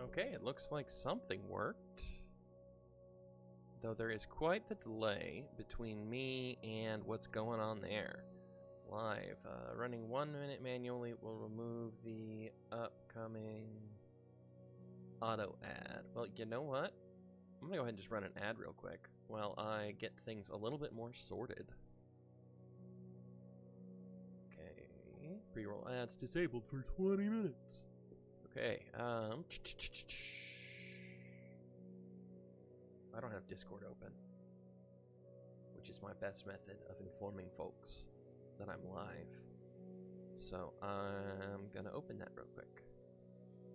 Okay, it looks like something worked. Though there is quite the delay between me and what's going on there. Live. Running 1 minute manually will remove the upcoming auto ad. Well, you know what? I'm gonna go ahead and just run an ad real quick while I get things a little bit more sorted. Okay. Pre-roll ads disabled for 20 minutes. Okay, I don't have Discord open, which is my best method of informing folks that I'm live. So I'm gonna open that real quick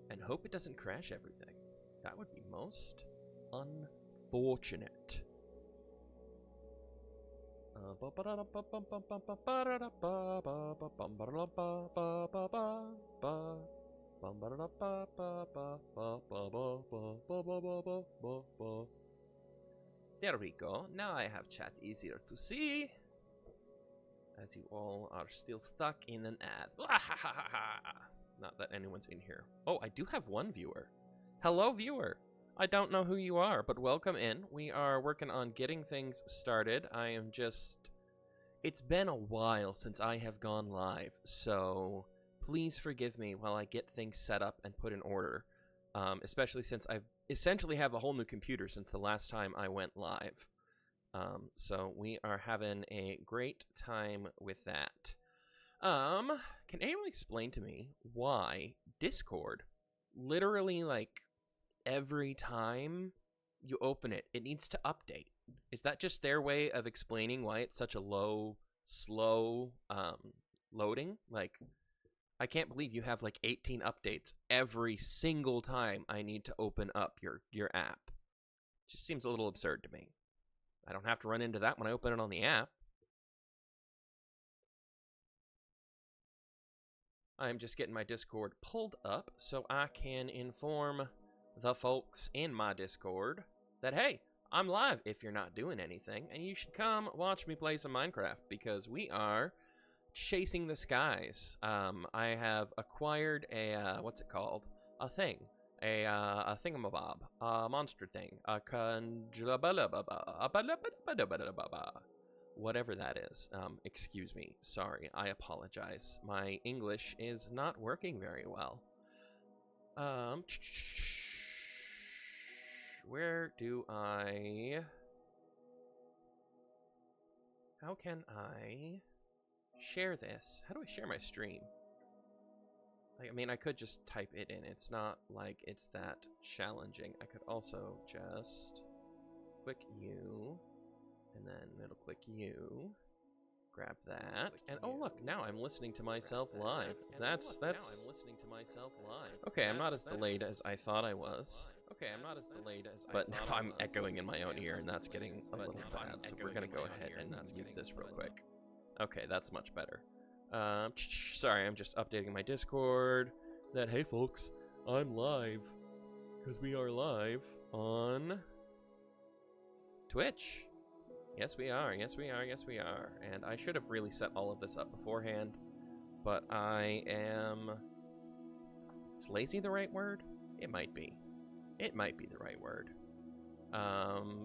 and hope it doesn't crash everything. That would be most unfortunate. There we go. Now I have chat easier to see, as you all are still stuck in an ad. Not that anyone's in here. Oh, I do have one viewer. Hello, viewer. I don't know who you are, but welcome in. We are working on getting things started. It's been a while since I have gone live, so please forgive me while I get things set up and put in order, especially since I've essentially have a whole new computer since the last time I went live. So we are having a great time with that. Can anyone explain to me why Discord, literally like every time you open it, it needs to update? Is that just their way of explaining why it's such a slow loading? Like, I can't believe you have like 18 updates every single time I need to open up your app. It just seems a little absurd to me. I don't have to run into that when I open it on the app. I'm just getting my Discord pulled up so I can inform the folks in my Discord that, hey, I'm live if you're not doing anything, and you should come watch me play some Minecraft, because we are chasing the skies. I have acquired a, what's it called? A thing. A thingamabob. A monster thing. A whatever that is. Excuse me. Sorry. I apologize. My English is not working very well. Where do I... How can I share this? How do I share my stream? I mean, I could just type it in. It's not like it's that challenging. I could also just click U, and then middle click U, grab that, and oh look, now I'm listening to myself live. That's I'm listening to myself live. Okay, I'm not as delayed as I thought I was. Okay, I'm not as delayed as I thought. But now I'm echoing in my own ear, and that's getting a little bad. So we're gonna go ahead and mute this real quick. Okay, that's much better. Sorry, I'm just updating my Discord that, hey folks, I'm live, because we are live on Twitch. Yes, we are. Yes, we are. Yes, we are. And I should have really set all of this up beforehand, but I am... Is lazy the right word? It might be. It might be the right word.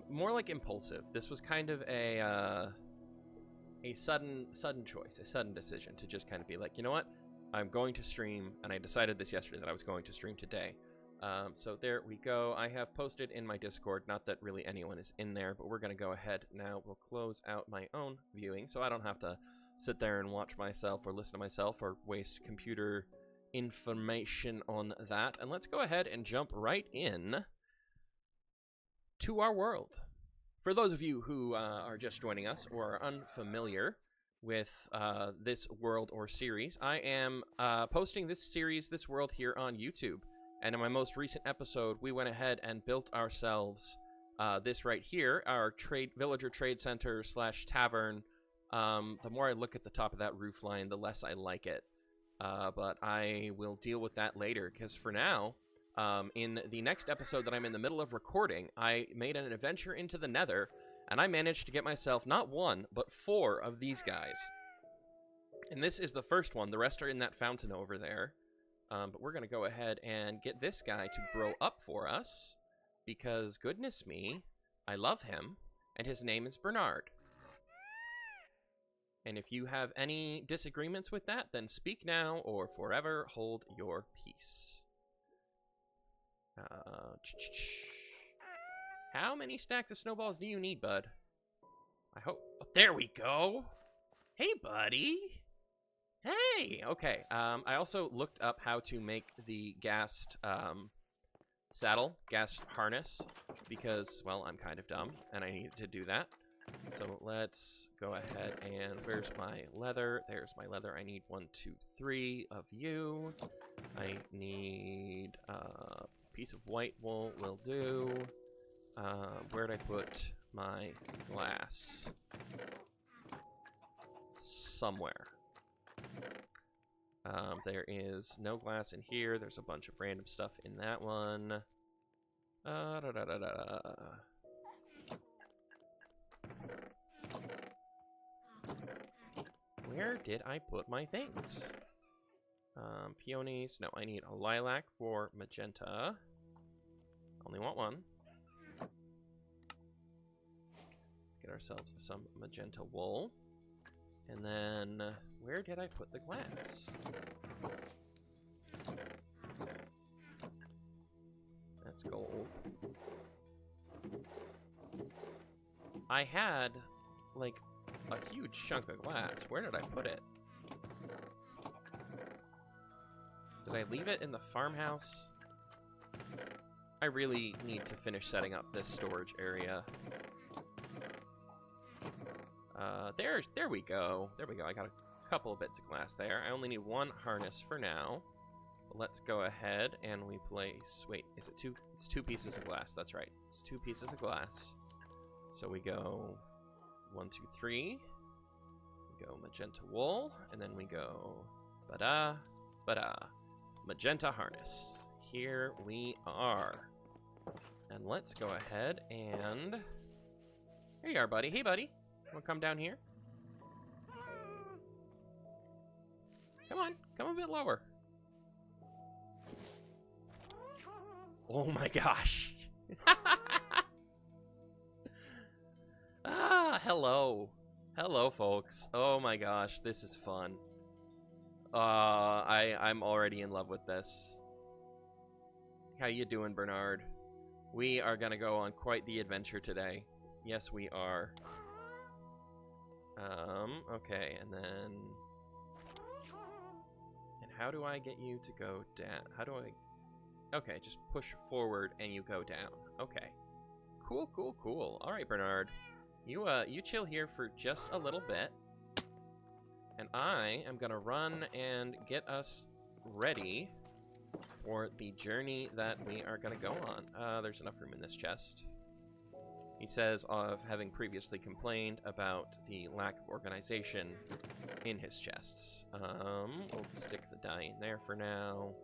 More like impulsive. This was kind of a sudden choice, a sudden decision to just kind of be like, you know what? I'm going to stream, and I decided this yesterday that I was going to stream today. So there we go. I have posted in my Discord, not that really anyone is in there, but we're going to go ahead now. We'll close out my own viewing, so I don't have to sit there and watch myself or listen to myself or waste computer information on that. And let's go ahead and jump right in to our world. For those of you who are just joining us or are unfamiliar with this world or series, I am posting this series, this world here on YouTube. And in my most recent episode, we went ahead and built ourselves this right here, our villager trade center / tavern. The more I look at the top of that roof line, the less I like it. But I will deal with that later, because for now, in the next episode that I'm in the middle of recording, I made an adventure into the Nether, and I managed to get myself not 1, but 4 of these guys. And this is the first one. The rest are in that fountain over there. But we're going to go ahead and get this guy to grow up for us, because goodness me, I love him, and his name is Bernard. And if you have any disagreements with that, then speak now or forever hold your peace. How many stacks of snowballs do you need, bud? I hope... Oh, there we go! Hey, buddy! Hey! Okay, I also looked up how to make the Ghast saddle, Ghast harness, because, well, I'm kind of dumb, and I need to do that. So let's go ahead and... Where's my leather? There's my leather. I need 1, 2, 3 of you. I need a piece of white wool will do. Where'd I put my glass? Somewhere. There is no glass in here. There's a bunch of random stuff in that one. Where did I put my things? Peonies. No, I need a lilac for magenta. Only want one. Get ourselves some magenta wool. And then, where did I put the glass? That's gold. I had, like, a huge chunk of glass. Where did I put it? Did I leave it in the farmhouse? I really need to finish setting up this storage area. There we go. There we go. I got a couple of bits of glass there. I only need one harness for now. But let's go ahead and we place... Wait, is it two? It's 2 pieces of glass. That's right. It's 2 pieces of glass. So we go 1, 2, 3. We go magenta wool, and then we go ba-da, ba-da. Magenta harness. Here we are. And let's go ahead and... Here you are, buddy. Hey, buddy. Wanna come down here? Come on. Come a bit lower. Oh my gosh. Hello. Hello, folks. Oh my gosh, this is fun. I'm already in love with this. How you doing, Bernard? We are gonna go on quite the adventure today. Yes, we are. Okay, and then... And how do I get you to go down? How do I... Okay, just push forward and you go down. Okay. Cool, cool, cool. Alright, Bernard. You chill here for just a little bit. And I am gonna run and get us ready for the journey that we are gonna go on. There's enough room in this chest. He says of having previously complained about the lack of organization in his chests. We'll stick the dye in there for now.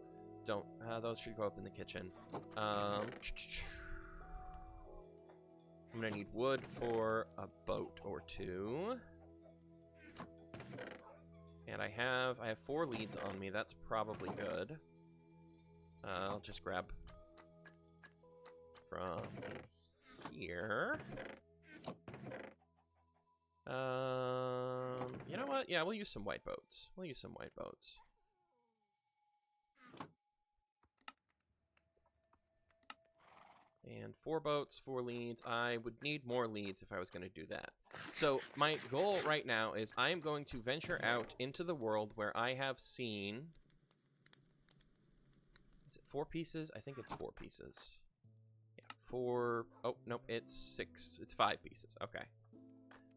Don't, those should go up in the kitchen. I'm gonna need wood for a boat or 2. And I have 4 leads on me, that's probably good. I'll just grab from here. You know what? Yeah, we'll use some white boats. We'll use some white boats. And 4 boats, 4 leads. I would need more leads if I was going to do that. So my goal right now is I am going to venture out into the world where I have seen... Is it 4 pieces? I think it's 4 pieces. Yeah, 4... Oh, no, it's 6. It's 5 pieces. Okay.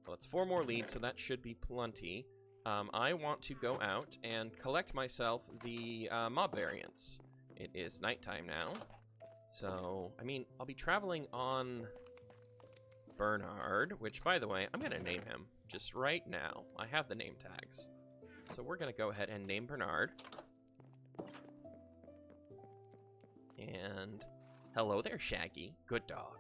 Well, it's 4 more leads, so that should be plenty. I want to go out and collect myself the mob variants. It is nighttime now. So, I mean, I'll be traveling on Bernard, which, by the way, I'm going to name him just right now. I have the name tags. So we're going to go ahead and name Bernard. And hello there, Shaggy. Good dog.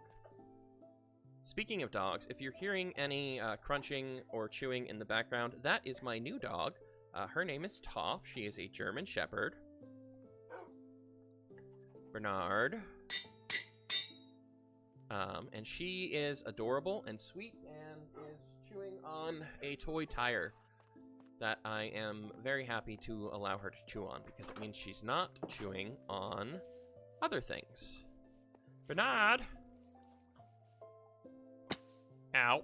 Speaking of dogs, if you're hearing any crunching or chewing in the background, that is my new dog. Her name is Toph. She is a German Shepherd. Bernard. And she is adorable and sweet and is chewing on a toy tire that I am very happy to allow her to chew on because it means she's not chewing on other things. Bernard! Ow.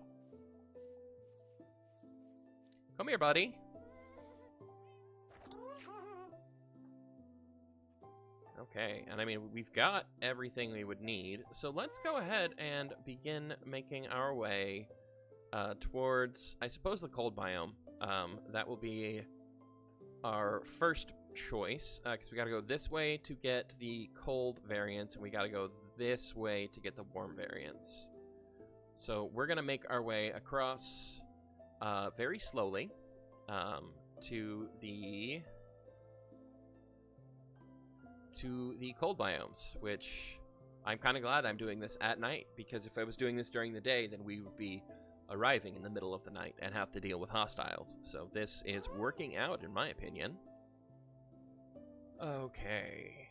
Come here, buddy. Okay, and I mean, we've got everything we would need, so let's go ahead and begin making our way towards, I suppose, the cold biome. That will be our first choice, because we gotta go this way to get the cold variants, and we gotta go this way to get the warm variants. So we're gonna make our way across very slowly to the cold biomes, which I'm kind of glad I'm doing this at night, because if I was doing this during the day, then we would be arriving in the middle of the night and have to deal with hostiles. So this is working out, in my opinion. Okay.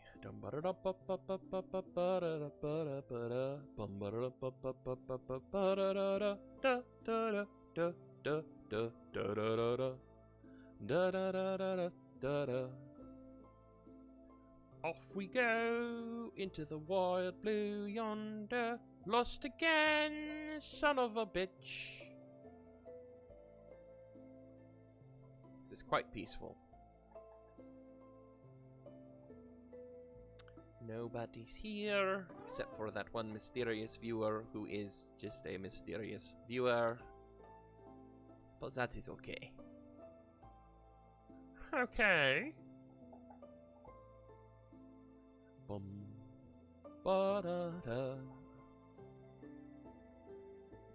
Off we go into the wild blue yonder. Lost again, son of a bitch. This is quite peaceful. Nobody's here except for that one mysterious viewer who is just a mysterious viewer. But that is okay. Okay. Bum, ba-da-da.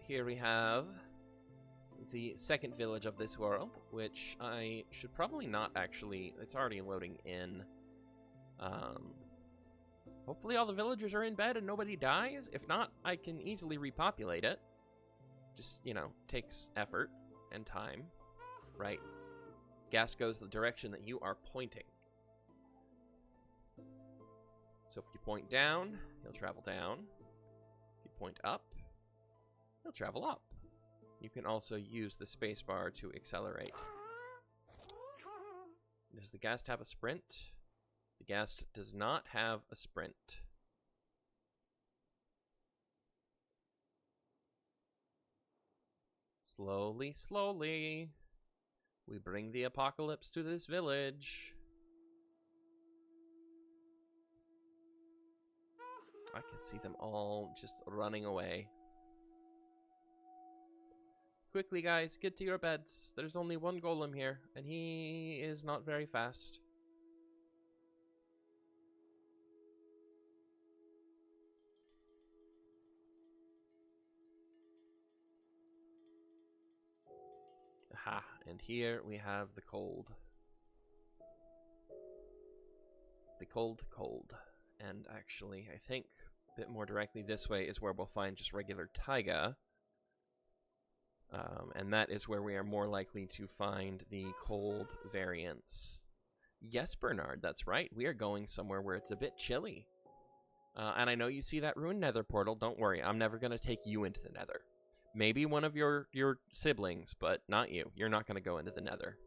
Here we have the second village of this world, which I should probably not actually... It's already loading in. Hopefully all the villagers are in bed and nobody dies. If not, I can easily repopulate it. Just, you know, takes effort and time. Right. Ghast goes the direction that you are pointing. So if you point down, he'll travel down. If you point up, he'll travel up. You can also use the spacebar to accelerate. Does the Ghast have a sprint? The Ghast does not have a sprint. Slowly, slowly, we bring the apocalypse to this village. I can see them all just running away. Quickly, guys, get to your beds. There's only one golem here, and he is not very fast. Aha, and here we have the cold. The cold. And actually, I think a bit more directly this way is where we'll find just regular taiga. And that is where we are more likely to find the cold variants. Yes, Bernard, that's right. We are going somewhere where it's a bit chilly. And I know you see that ruined nether portal. Don't worry, I'm never going to take you into the nether. Maybe one of your siblings, but not you. You're not going to go into the nether.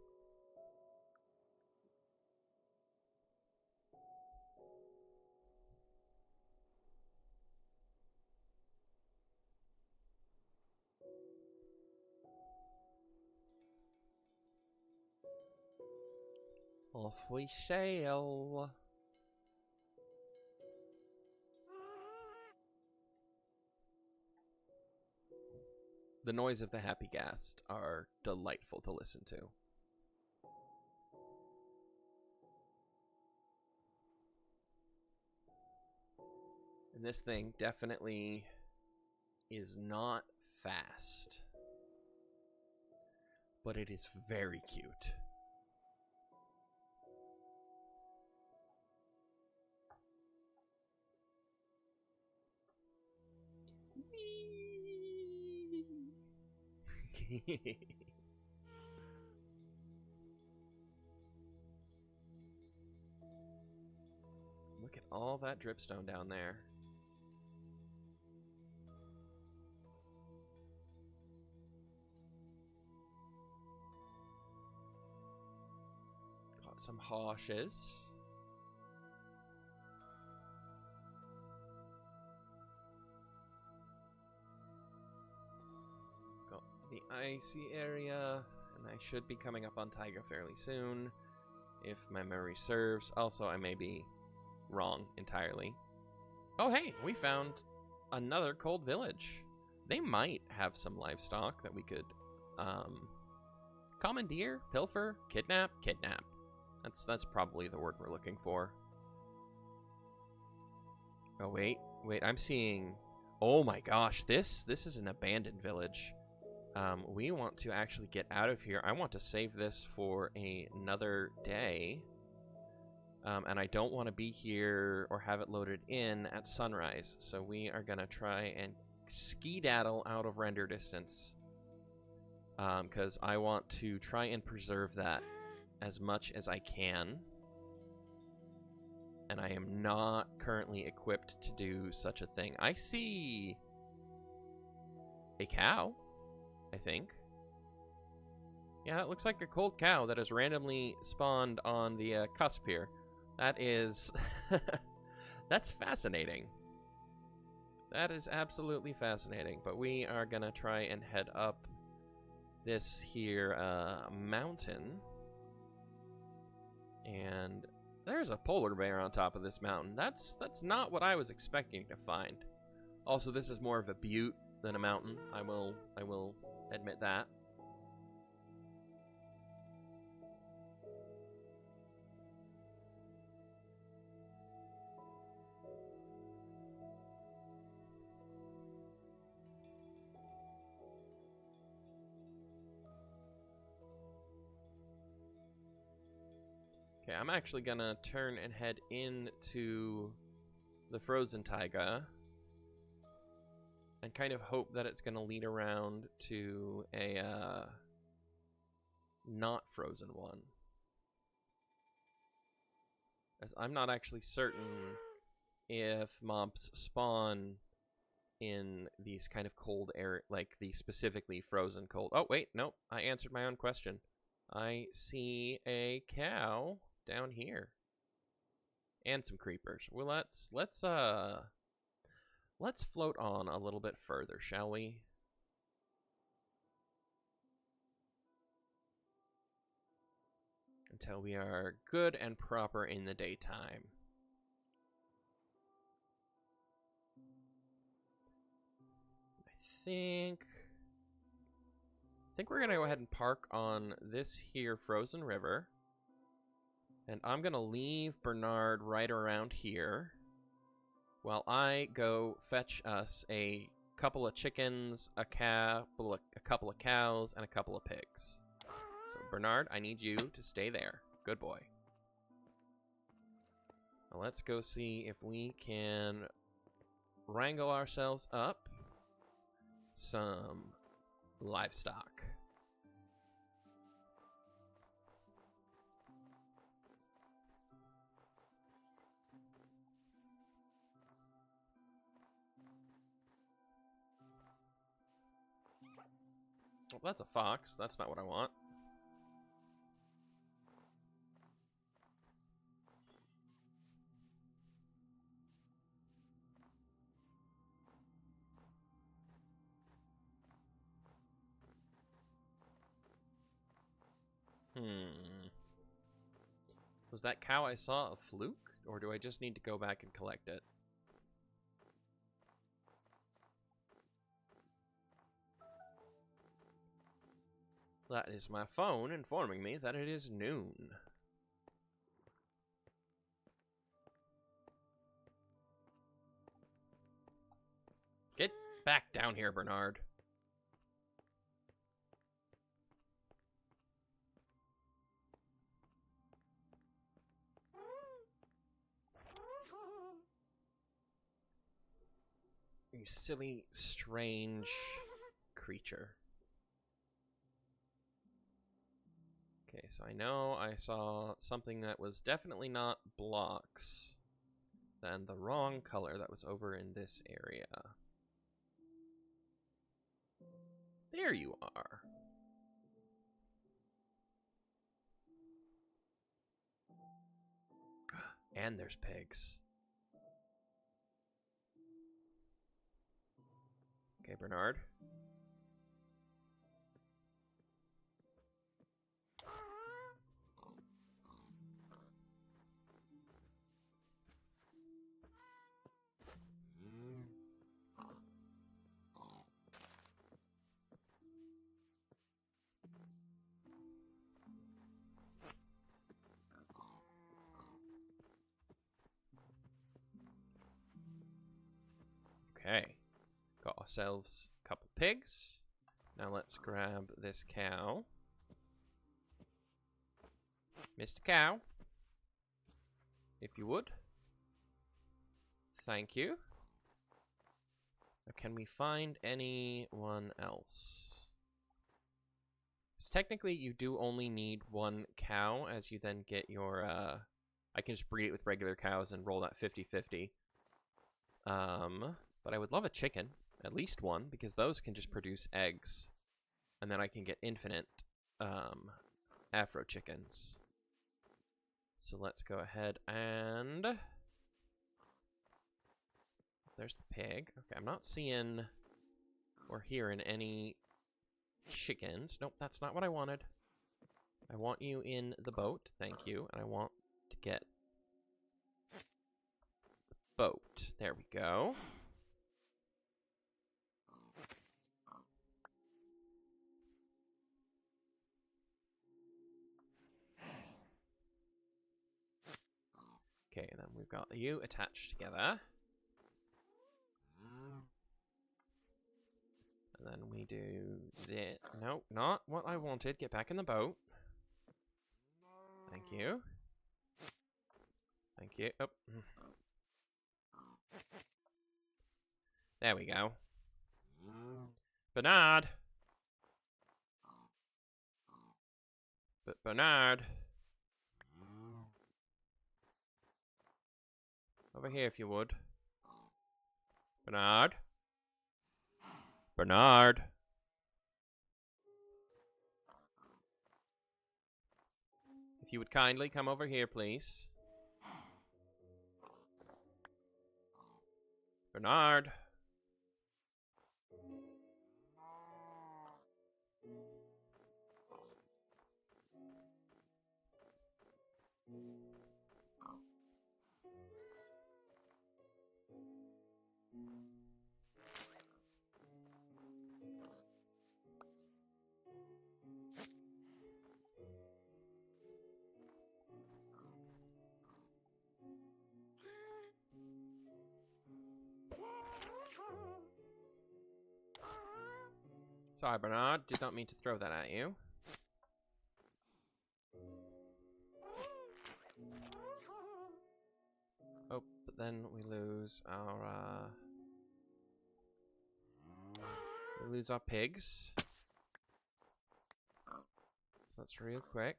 Off we sail. The noise of the Happy Ghast are delightful to listen to. And this thing definitely is not fast. But it is very cute. Look at all that dripstone down there. Got some harshes. Got the icy area, and I should be coming up on Taiga fairly soon, if my memory serves. Also, I may be wrong entirely. Oh hey, we found another cold village. They might have some livestock that we could commandeer, pilfer, kidnap. That's probably the word we're looking for. Oh wait, I'm seeing, oh my gosh, this is an abandoned village. We want to actually get out of here. I want to save this for another day. And I don't want to be here or have it loaded in at sunrise. So we are going to try and skedaddle out of render distance. Because I want to try and preserve that as much as I can. And I am not currently equipped to do such a thing. I see a cow, I think. Yeah, it looks like a cold cow that has randomly spawned on the cusp here. That is... that's fascinating. That is absolutely fascinating. But we are going to try and head up this here mountain. And there's a polar bear on top of this mountain. That's not what I was expecting to find. Also, this is more of a butte than a mountain. I will admit that. Okay, I'm actually gonna turn and head into the frozen taiga and kind of hope that it's gonna lead around to a not frozen one, as I'm not actually certain if mobs spawn in these kind of cold air, like the specifically frozen cold. Oh wait, nope, I answered my own question. I see a cow down here and some creepers. Well, let's float on a little bit further, shall we? Until we are good and proper in the daytime. I think we're gonna go ahead and park on this here frozen river. And I'm gonna leave Bernard right around here while I go fetch us a couple of chickens, a couple of cows, and a couple of pigs. So Bernard, I need you to stay there. Good boy. Now let's go see if we can wrangle ourselves up some livestock. Well, that's a fox. That's not what I want. Was that cow I saw a fluke? Or do I just need to go back and collect it? That is my phone informing me that it is noon. Get back down here, Bernard. You silly, strange creature. Okay, so I know I saw something that was definitely not blocks. than the wrong color that was over in this area. There you are. And there's pigs. Okay, Bernard. Okay, got ourselves a couple pigs. Now let's grab this cow. Mr. Cow, if you would. Thank you. Now, can we find anyone else? Because technically you do only need one cow, as you then get your, I can just breed it with regular cows and roll that 50-50. But I would love a chicken, at least one, because those can just produce eggs. And then I can get infinite, Afro chickens. So let's go ahead and... There's the pig. Okay, I'm not seeing or hearing any chickens. Nope, that's not what I wanted. I want you in the boat. Thank you. And I want to get the boat. There we go. Okay, and then we've got you attached together. And then we do this. No, not what I wanted. Get back in the boat. Thank you. Thank you. Oh. There we go. Bernard! Bernard! Over here if you would. Bernard! Bernard! If you would kindly come over here, please. Bernard! Sorry, Bernard. Did not mean to throw that at you. Oh, but then we lose our, we lose our pigs. So that's real quick.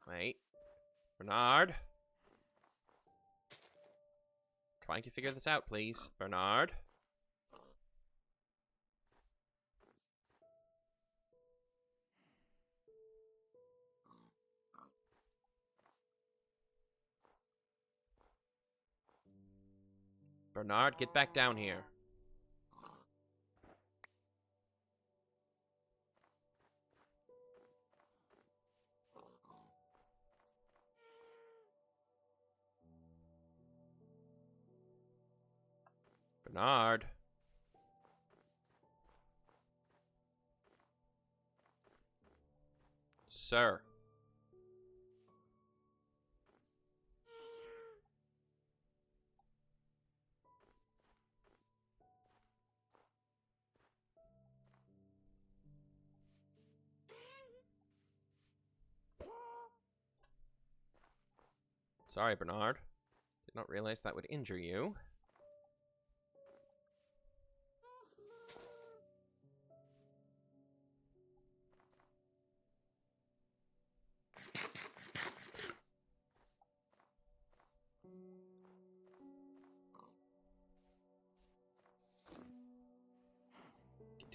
Wait. Bernard? Trying to figure this out, please. Bernard? Bernard, get back down here. Bernard. Sir. Sorry, Bernard. Did not realize that would injure you.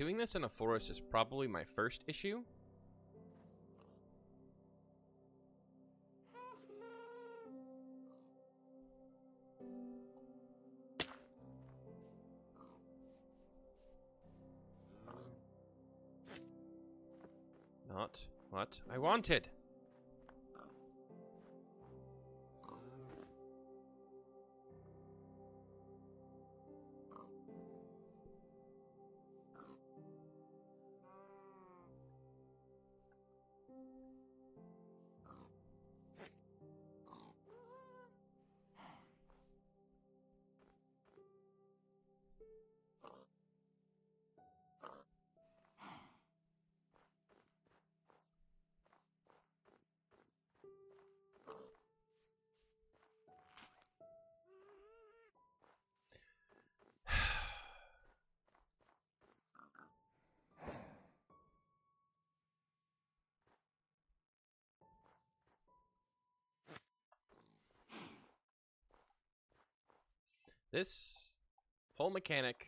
Doing this in a forest is probably my first issue. Not what I wanted. This whole mechanic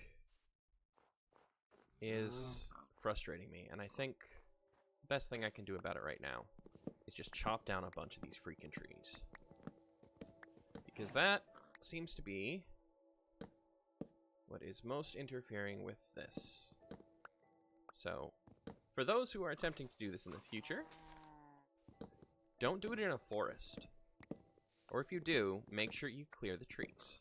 is frustrating me, and I think the best thing I can do about it right now is just chop down a bunch of these freaking trees. Because that seems to be what is most interfering with this. So, for those who are attempting to do this in the future, don't do it in a forest. Or if you do, make sure you clear the trees.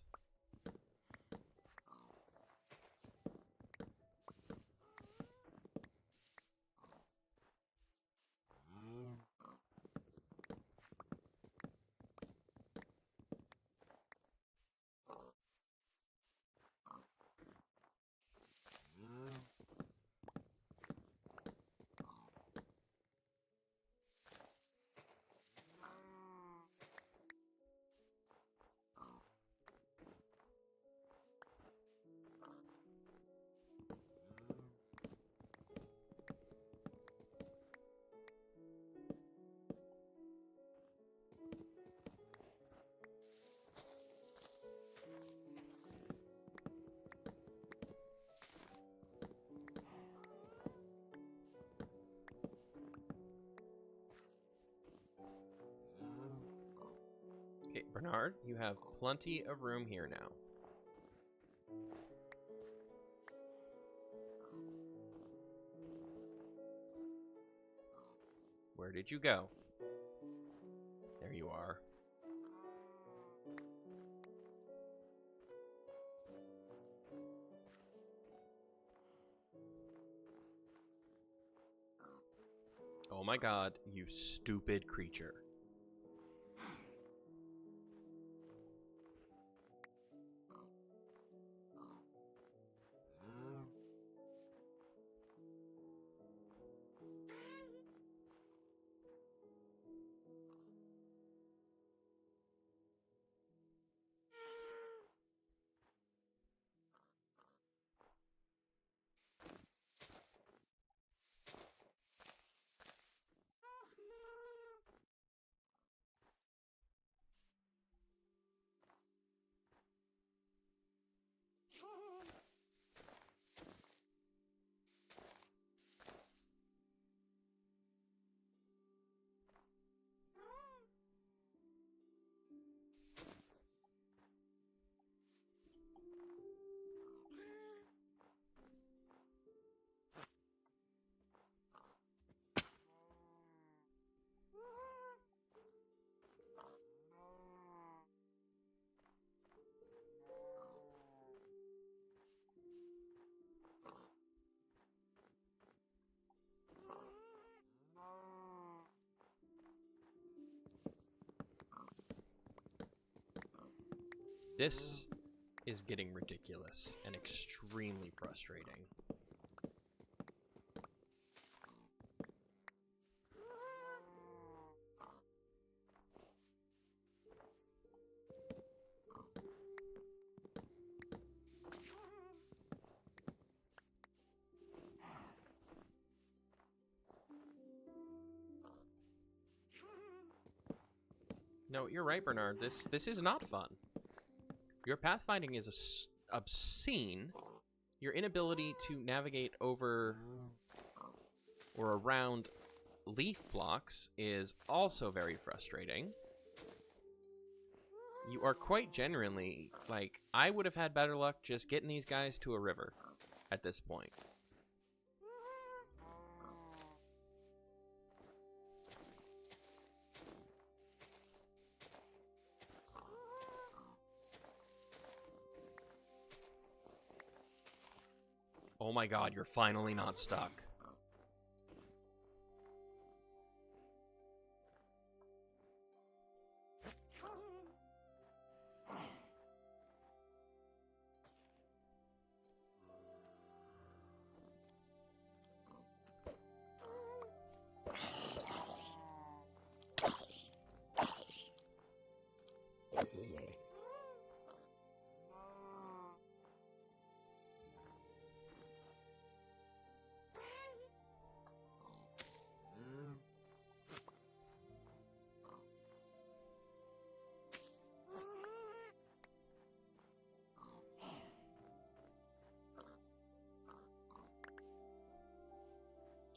Okay, Bernard, you have plenty of room here now. Where did you go? There you are. Oh my god, you stupid creature. This is getting ridiculous and extremely frustrating. No, you're right, Bernard. This is not fun. Your pathfinding is obscene, Your inability to navigate over or around leaf blocks is also very frustrating. You are quite genuinely, like, I would have had better luck just getting these guys to a river at this point. Oh my god, you're finally not stuck.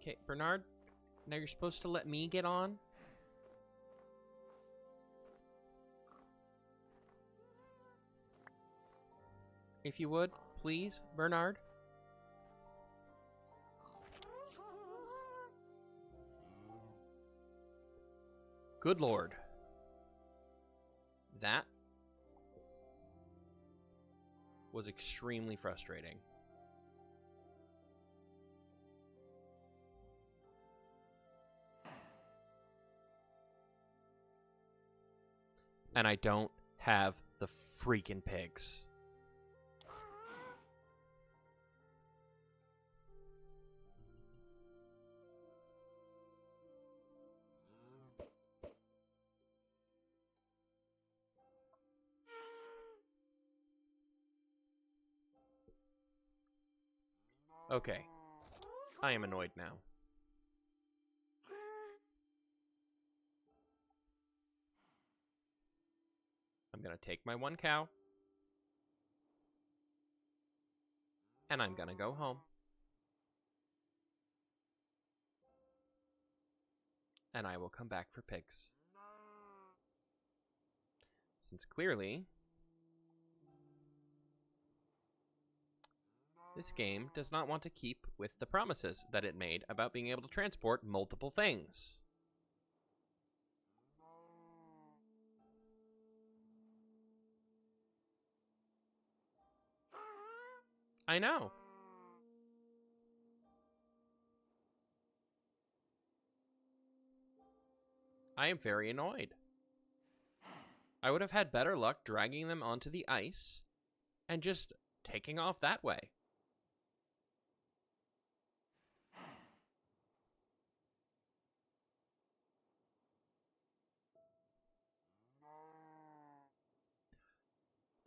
Okay, Bernard, now you're supposed to let me get on. If you would, please, Bernard. Good Lord. That was extremely frustrating. And I don't have the freaking pigs. Okay. I am annoyed now. I'm gonna take my one cow. And I'm gonna go home. And I will come back for pigs. Since clearly, this game does not want to keep with the promises that it made about being able to transport multiple things. I know. I am very annoyed. I would have had better luck dragging them onto the ice and just taking off that way.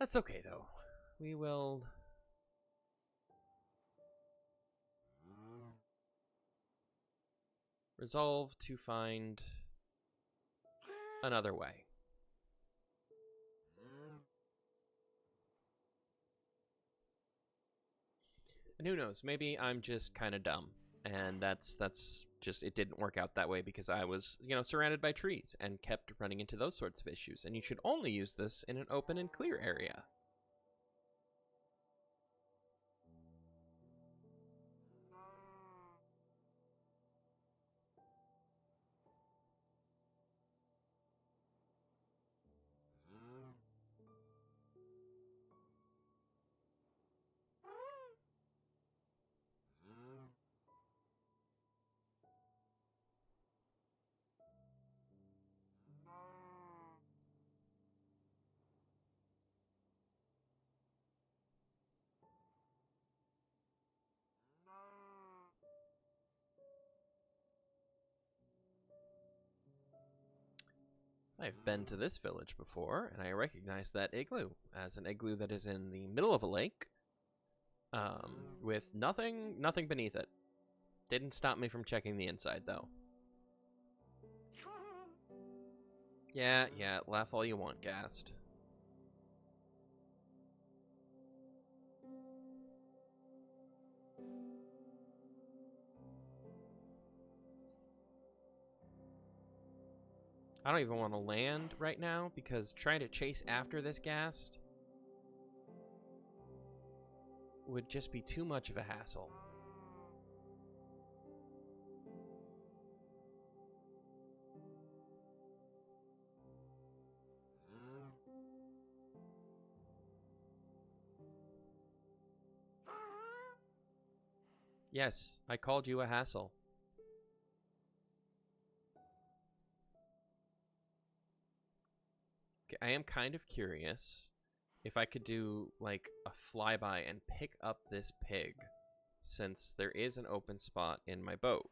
That's okay, though. We will resolve to find another way. And who knows, maybe I'm just kind of dumb. And that's just, it didn't work out that way because I was, surrounded by trees and kept running into those sorts of issues. And you should only use this in an open and clear area. I've been to this village before, and I recognize that igloo as an igloo that is in the middle of a lake, with nothing beneath it. Didn't stop me from checking the inside, though. Yeah, laugh all you want, Ghast. I don't even want to land right now because trying to chase after this ghast would just be too much of a hassle. Yes, I called you a hassle. Okay, I am kind of curious if I could do like a flyby and pick up this pig, since there is an open spot in my boat.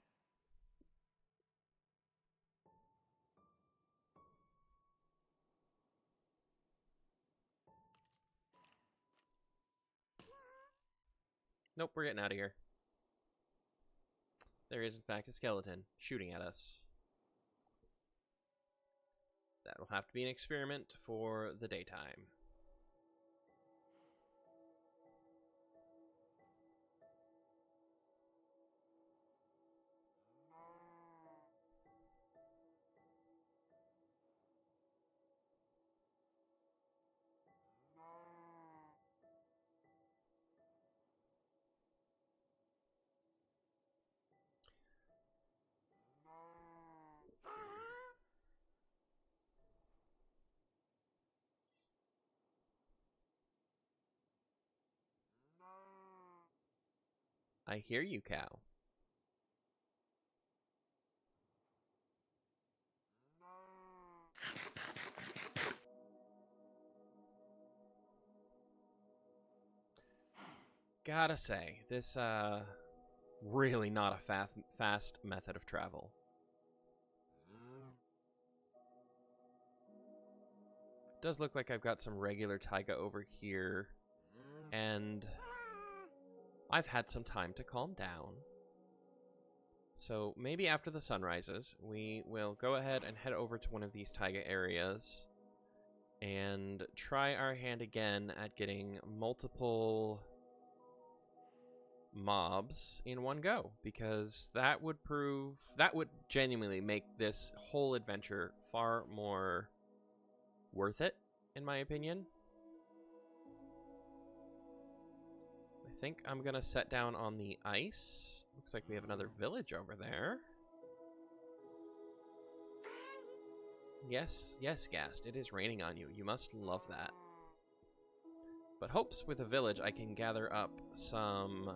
Nope, we're getting out of here. There is, in fact, a skeleton shooting at us. That'll have to be an experiment for the daytime. I hear you, cow. Gotta say, this, really not a fast method of travel. Does look like I've got some regular taiga over here, and I've had some time to calm down. So maybe after the sun rises, we will go ahead and head over to one of these taiga areas and try our hand again at getting multiple mobs in one go, because that would genuinely make this whole adventure far more worth it, in my opinion. I think I'm gonna set down on the ice. Looks like we have another village over there. Yes, yes, Ghast, it is raining on you. You must love that. But hopes with a village I can gather up some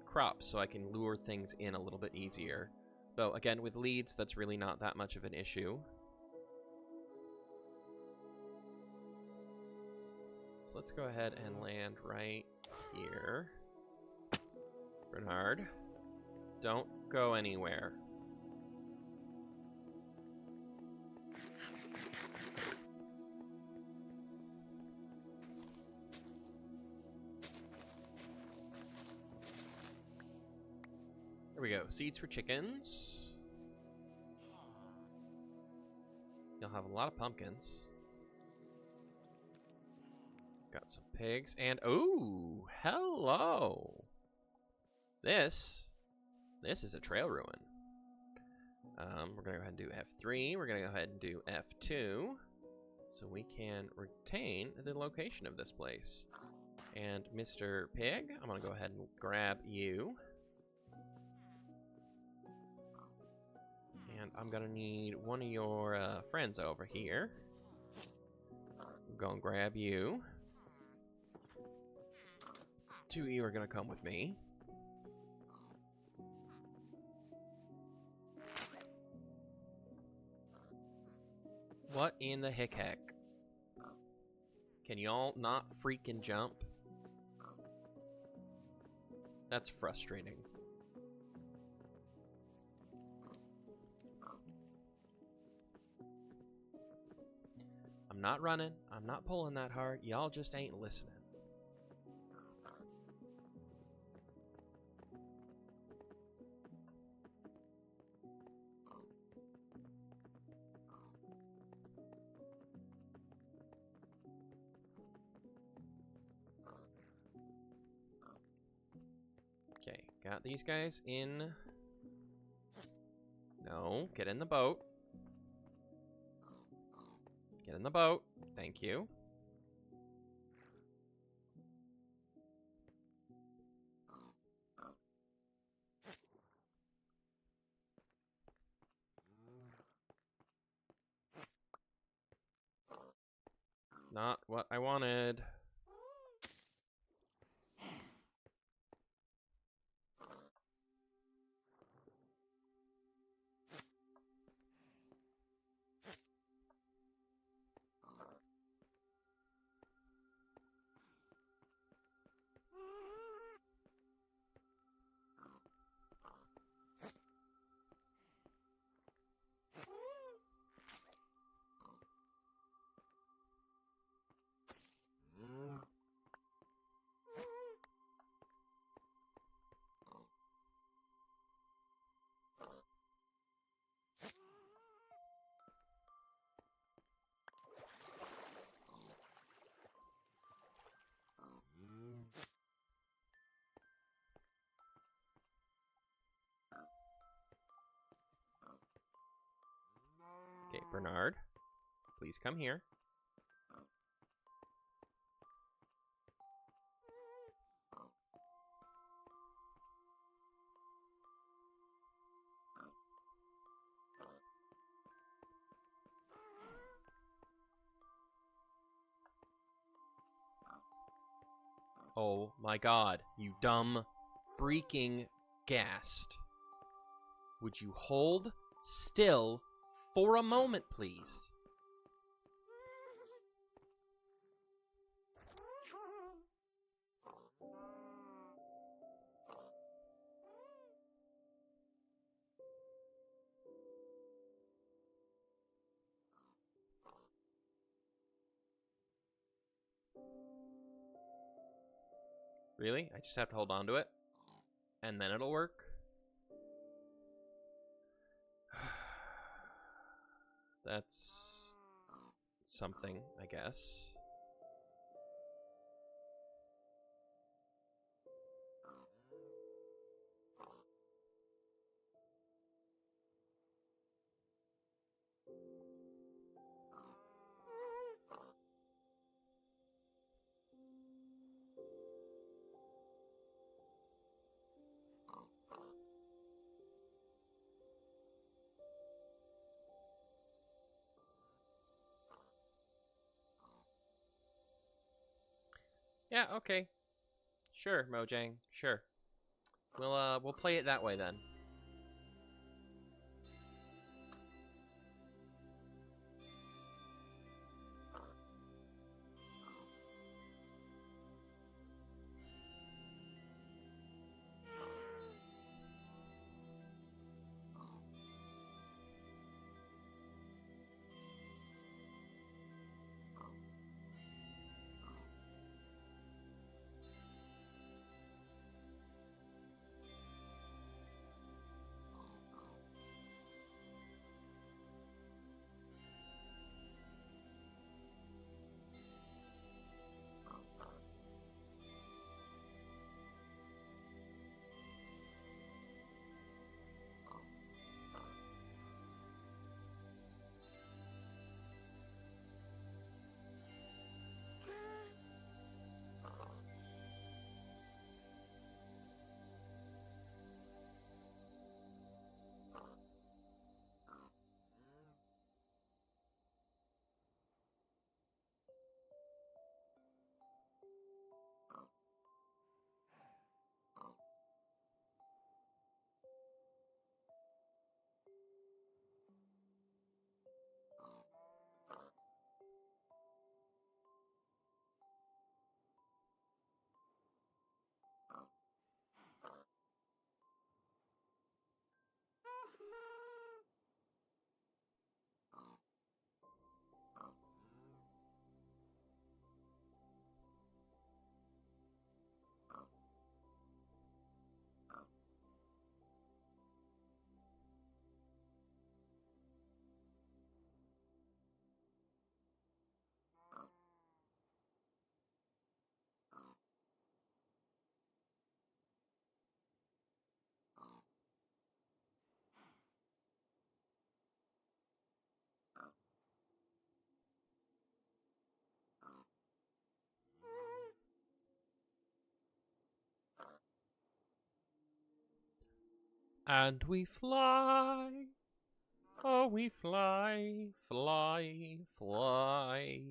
crops so I can lure things in a little bit easier. Though, again, with leads, that's really not that much of an issue. So let's go ahead and land right here. Bernard, don't go anywhere. There we go. Seeds for chickens. You'll have a lot of pumpkins. Got some pigs. And, ooh, hello. This is a trail ruin. We're going to go ahead and do F3. We're going to go ahead and do F2. So we can retain the location of this place. And Mr. Pig, I'm going to go ahead and grab you. And I'm gonna need one of your friends over here. I'm gonna grab you. Two of you are gonna come with me. What in the heck? Can y'all not freaking jump? That's frustrating. I'm not running. I'm not pulling that hard. Y'all just ain't listening. Okay, got these guys in. No, get in the boat. Get in the boat. Thank you. Not what I wanted. Okay, Bernard, please come here. Oh my god, you dumb freaking Ghast. Would you hold still for a moment, please? Really? I just have to hold on to it? And then it'll work? That's something, I guess. Yeah, okay. Sure, Mojang. Sure. We'll play it that way then. And we fly. Oh, we fly, fly, fly.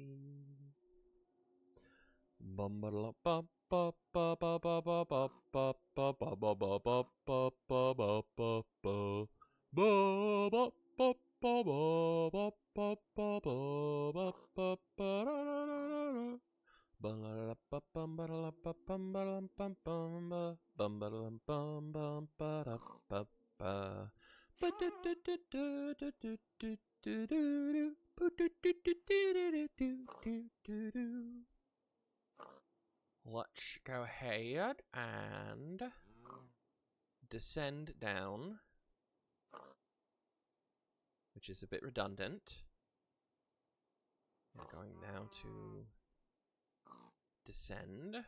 Let's go ahead and descend down, which is a bit redundant. We're going now to descend.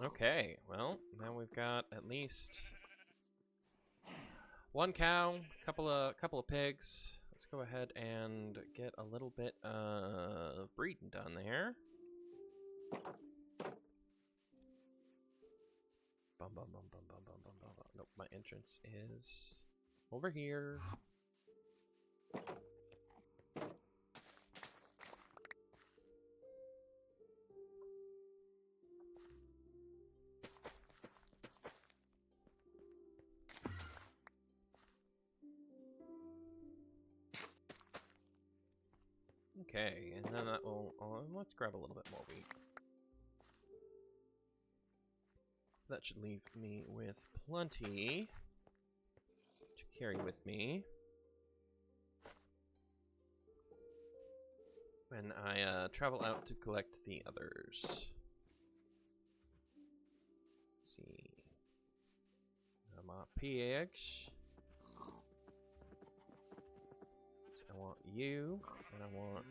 Okay, well, now we've got at least one cow, couple of pigs. Let's go ahead and get a little bit of breeding done there. Bum bum bum bum bum bum bum bum. Nope, my entrance is over here. Okay, and then that will. Let's grab a little bit more wheat. That should leave me with plenty to carry with me when I travel out to collect the others. Let's see. My pigs. So I want you, and I want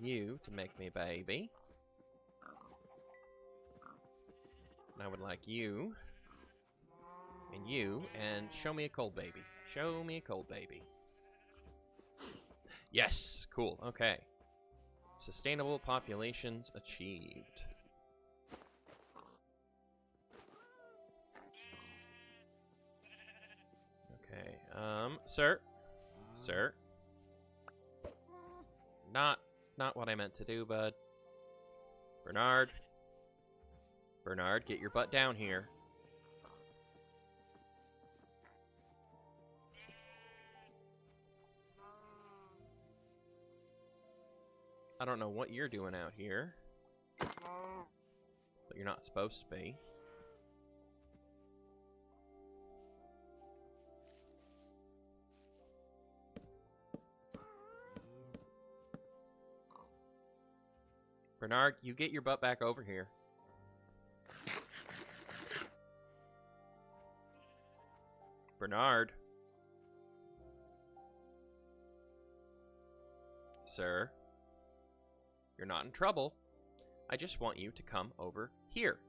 you to make me a baby. And I would like you, and show me a cold baby. Show me a cold baby. Yes! Cool, okay. Sustainable populations achieved. Okay, sir. Sir. Not what I meant to do, bud. Bernard. Bernard, get your butt down here. I don't know what you're doing out here, but you're not supposed to be. Bernard, you get your butt back over here. Bernard. Sir. You're not in trouble. I just want you to come over here.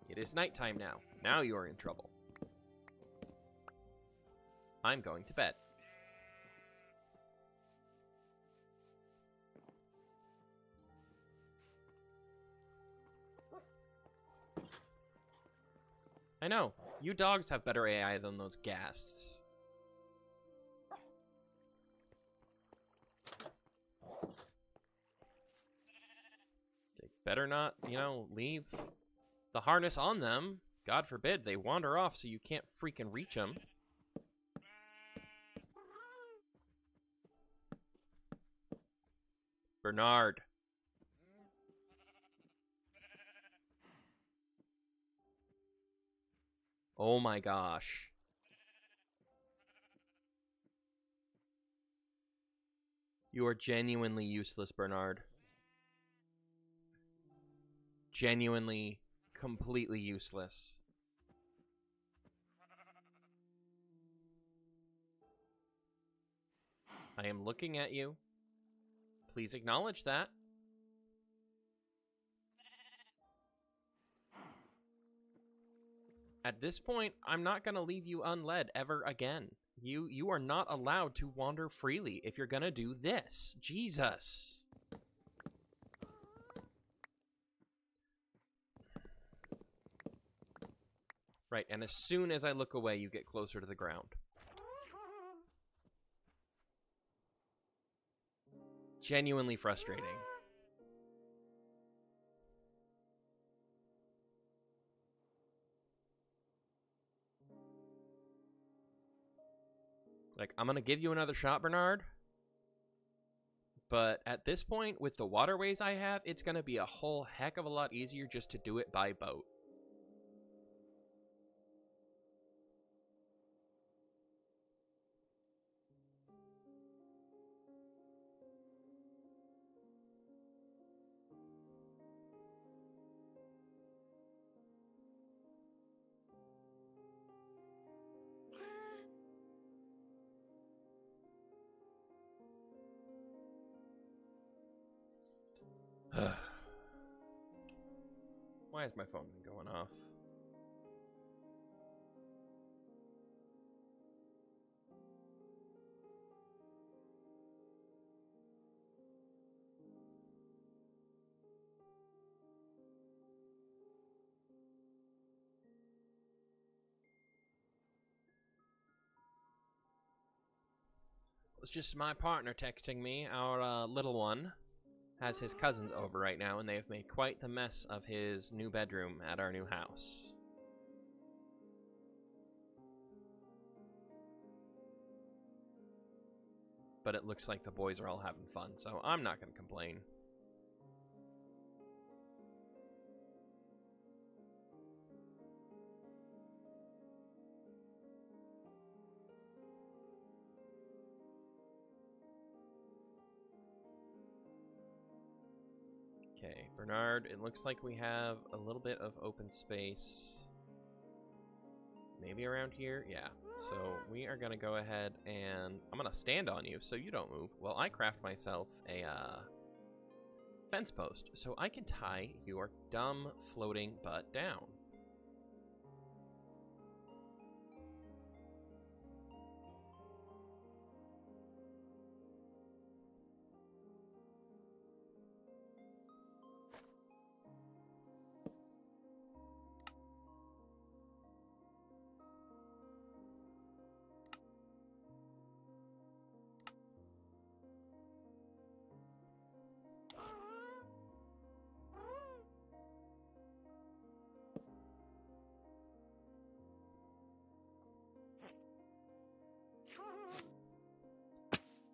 It is nighttime now. Now you are in trouble. I'm going to bed. I know. You dogs have better AI than those ghasts. They better not, leave the harness on them. God forbid they wander off so you can't freaking reach them. Bernard. Oh my gosh. You are genuinely useless, Bernard. genuinely completely useless. I am looking at you. Please acknowledge that. At this point, I'm not going to leave you unled ever again. You are not allowed to wander freely if you're going to do this. Jesus. Right, and as soon as I look away, you get closer to the ground. Genuinely frustrating. Like, I'm gonna give you another shot, Bernard. But at this point, with the waterways I have, it's gonna be a whole heck of a lot easier just to do it by boat. Why is my phone going off? It was just my partner texting me. Our little one has his cousins over right now, and they have made quite the mess of his new bedroom at our new house. But it looks like the boys are all having fun, so I'm not going to complain. Okay, Bernard, it looks like we have a little bit of open space. Maybe around here? Yeah. So we are going to go ahead and I'm going to stand on you so you don't move. Well, I craft myself a fence post so I can tie your dumb floating butt down.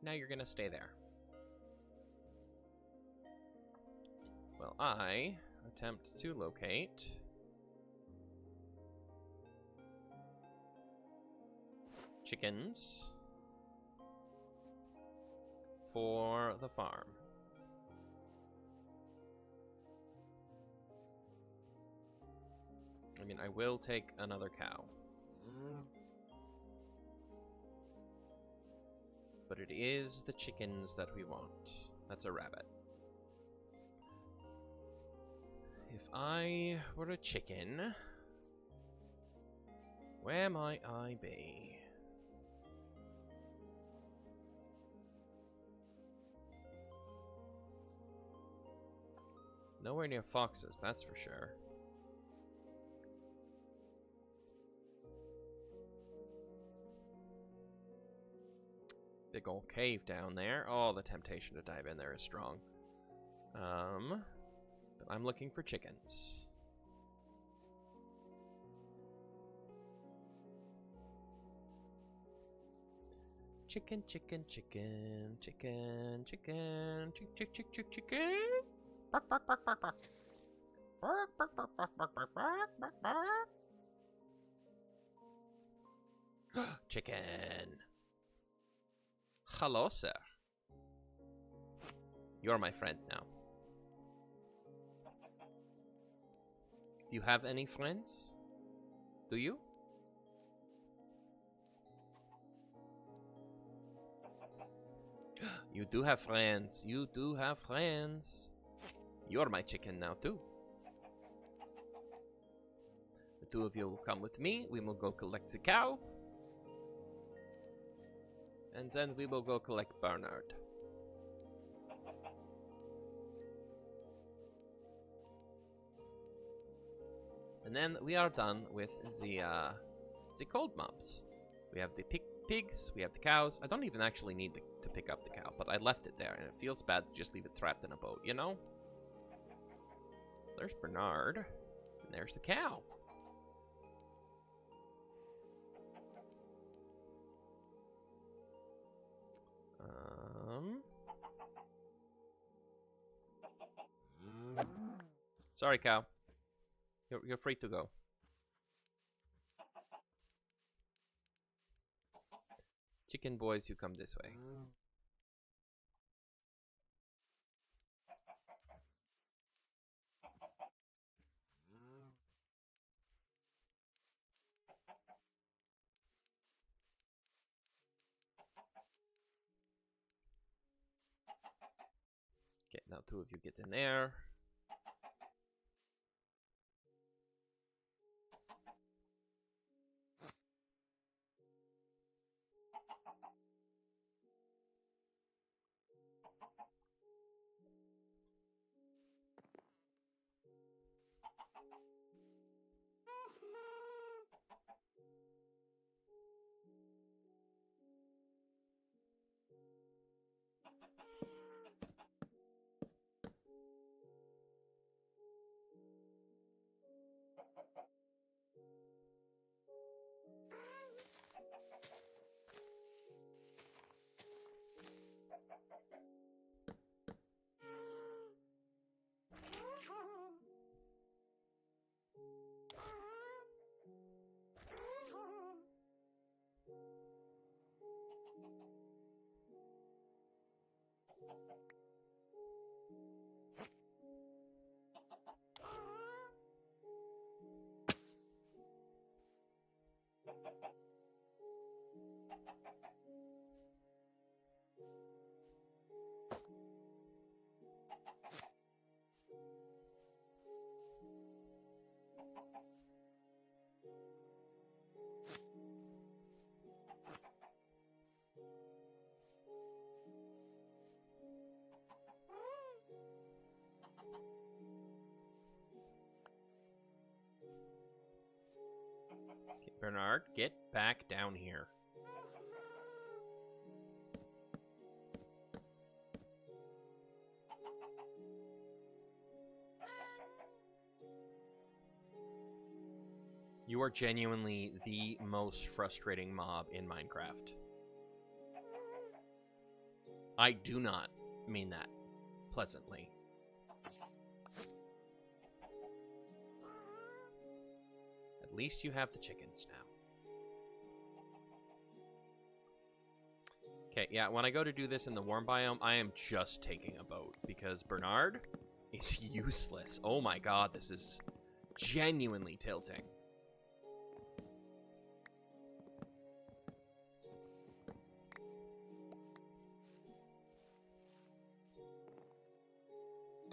Now you're gonna stay there. Well, I attempt to locate chickens for the farm. I mean, I will take another cow. But it is the chickens that we want. That's a rabbit. If I were a chicken, where might I be? Nowhere near foxes, that's for sure. Big old cave down there. Oh, the temptation to dive in there is strong. But I'm looking for chickens. Chicken, chicken, chicken, chicken, chicken, chicken. Bark, bark, bark, bark, bark. Bark, bark, bark, bark, bark, bark, bark, bark, bark. Chicken. Hello, sir. You're my friend now. Do you have any friends? Do you? You do have friends. You do have friends. You're my chicken now, too. The two of you will come with me. We will go collect the cow. And then we will go collect Bernard. And then we are done with the cold mobs. We have the pigs, we have the cows. I don't even actually need to pick up the cow, but I left it there, and it feels bad to just leave it trapped in a boat, you know? There's Bernard, and there's the cow. Sorry, cow. You're free to go. Chicken boys, you come this way. Okay, now two of you get in there. Okay, Bernard, get back down here. You are genuinely the most frustrating mob in Minecraft. I do not mean that pleasantly. At least you have the chickens now. Okay, yeah, when I go to do this in the warm biome, I am just taking a boat because Bernard is useless. Oh my god, this is genuinely tilting.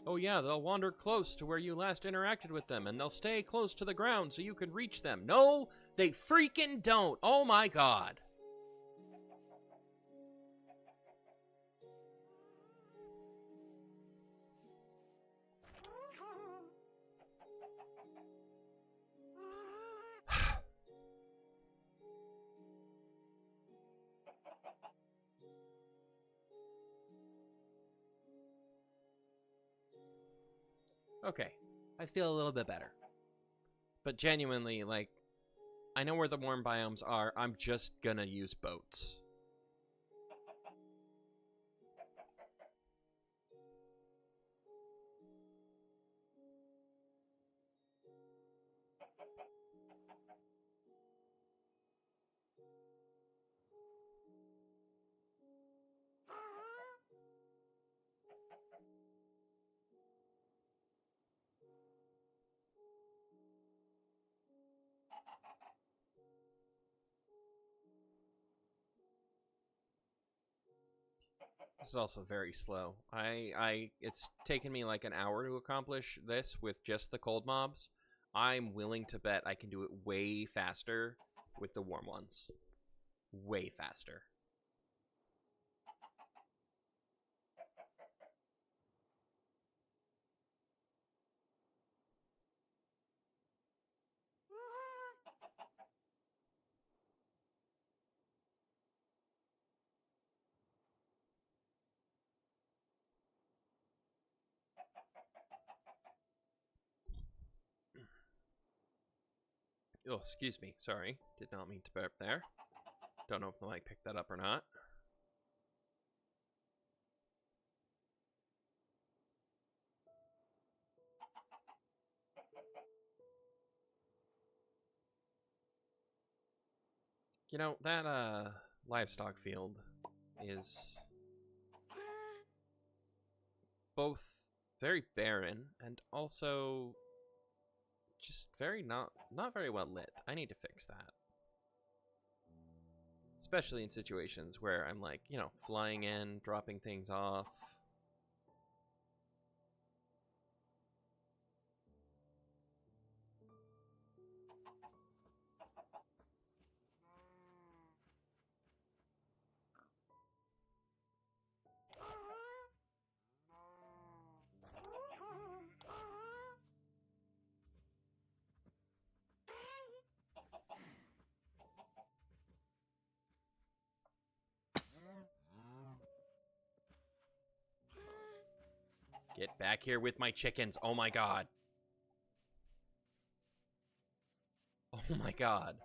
Oh yeah, they'll wander close to where you last interacted with them, and they'll stay close to the ground so you can reach them. No, they freaking don't. Oh my god. Okay, I feel a little bit better. But genuinely, like, I know where the warm biomes are. I'm just gonna use boats. This is also very slow. It's taken me like an hour to accomplish this with just the cold mobs. I'm willing to bet I can do it way faster with the warm ones. Way faster. Oh, excuse me. Sorry. Did not mean to burp there. Don't know if the mic picked that up or not. You know, that livestock field is both very barren and also just very not very well lit. I need to fix that. Especially in situations where I'm like, you know, flying in, dropping things off. Get back here with my chickens. Oh my god. Oh my god.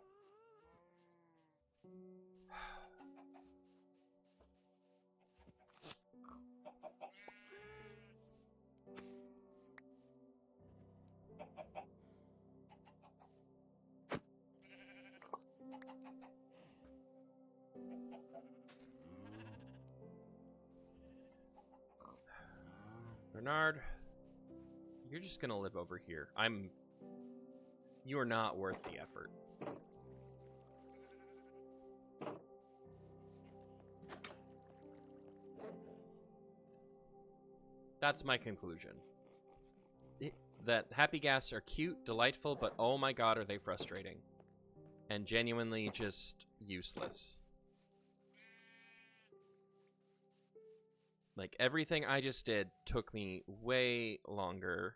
Bernard, you're just gonna live over here. You are not worth the effort. That's my conclusion. That Happy Ghasts are cute, delightful, but oh my god, are they frustrating. And genuinely just useless. Like, everything I just did took me way longer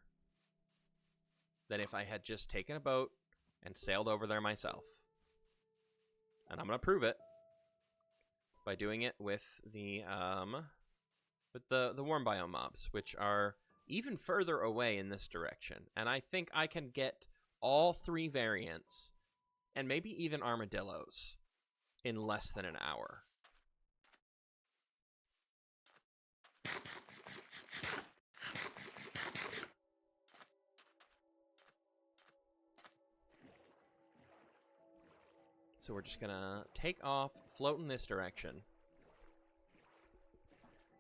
than if I had just taken a boat and sailed over there myself. And I'm gonna prove it by doing it with the warm biome mobs, which are even further away in this direction. And I think I can get all 3 variants, and maybe even armadillos, in less than an hour. So we're just gonna take off, float in this direction.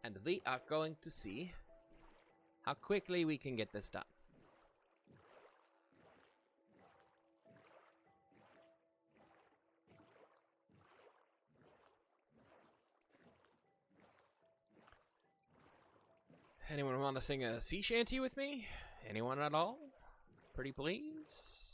And we are going to see how quickly we can get this done. Anyone want to sing a sea shanty with me? Anyone at all? Pretty please?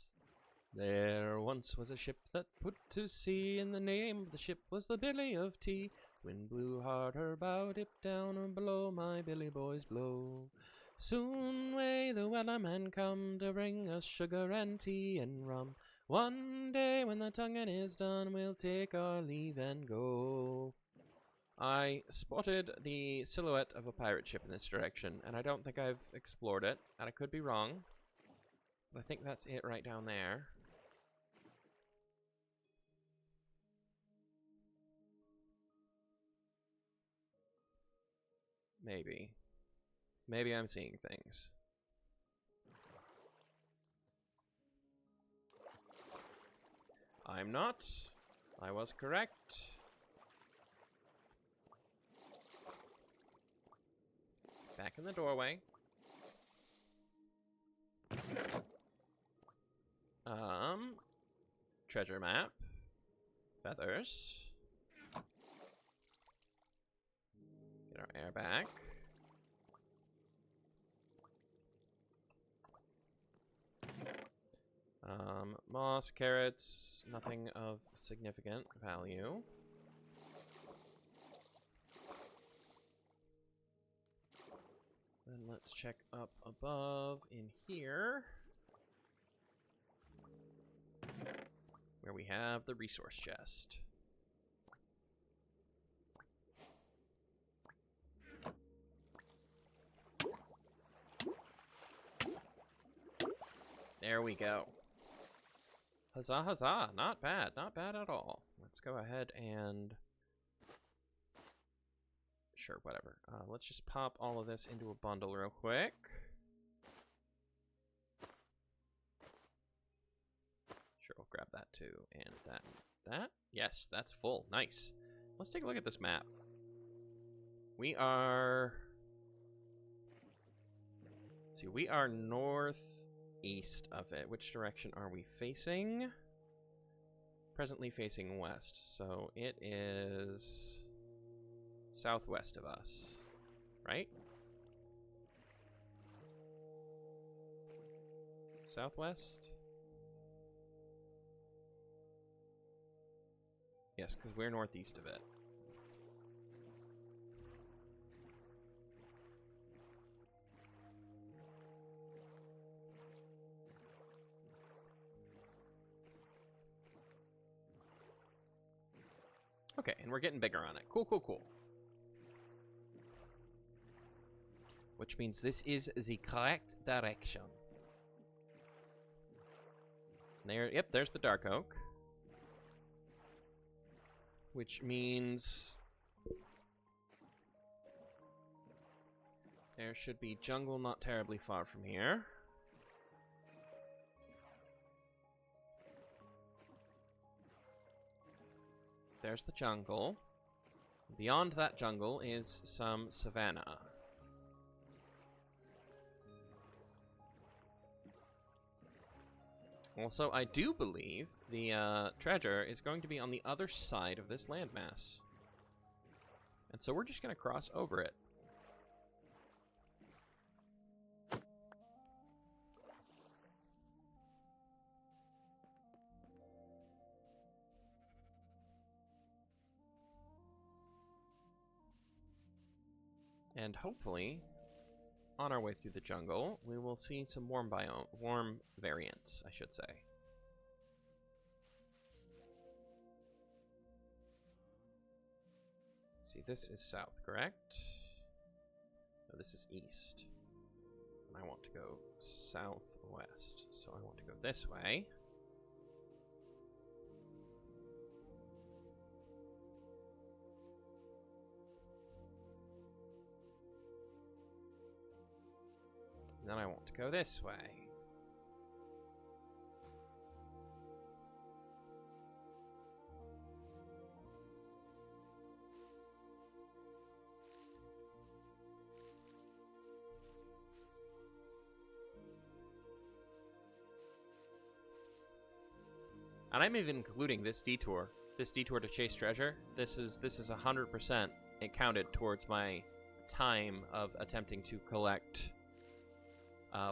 There once was a ship that put to sea, and the name of the ship was the Billy of Tea. Wind blew hard, her bow dipped down, and below my Billy boys blow. Soon may the wellerman come to bring us sugar and tea and rum. One day when the tonguing is done, we'll take our leave and go. I spotted the silhouette of a pirate ship in this direction, and I don't think I've explored it, and I could be wrong. But I think that's it right down there. Maybe. Maybe I'm seeing things. I'm not. I was correct. Back in the doorway. Treasure map. Feathers. Get our air back. Moss, carrots, nothing of significant value. Then let's check up above in here, where we have the resource chest. There we go. Huzzah, huzzah. Not bad. Not bad at all. Let's go ahead and... Sure, whatever. Let's just pop all of this into a bundle real quick. Sure, we'll grab that too. And that. That? Yes, that's full. Nice. Let's take a look at this map. We are... Let's see, we are northeast of it. Which direction are we facing? Presently facing west, so it is southwest of us, right? Southwest? Yes, because we're northeast of it. Okay, and we're getting bigger on it. Cool, cool, cool. Which means this is the correct direction. There, yep, there's the dark oak. Which means there should be jungle not terribly far from here. There's the jungle. Beyond that jungle is some savanna. Also, I do believe the treasure is going to be on the other side of this landmass. And so we're just going to cross over it. And hopefully, on our way through the jungle, we will see some warm variants, I should say. See, this is south, correct? No, this is east. And I want to go southwest, so I want to go this way. And then I want to go this way. And I'm even including this detour to chase treasure. This is 100% it counted towards my time of attempting to collect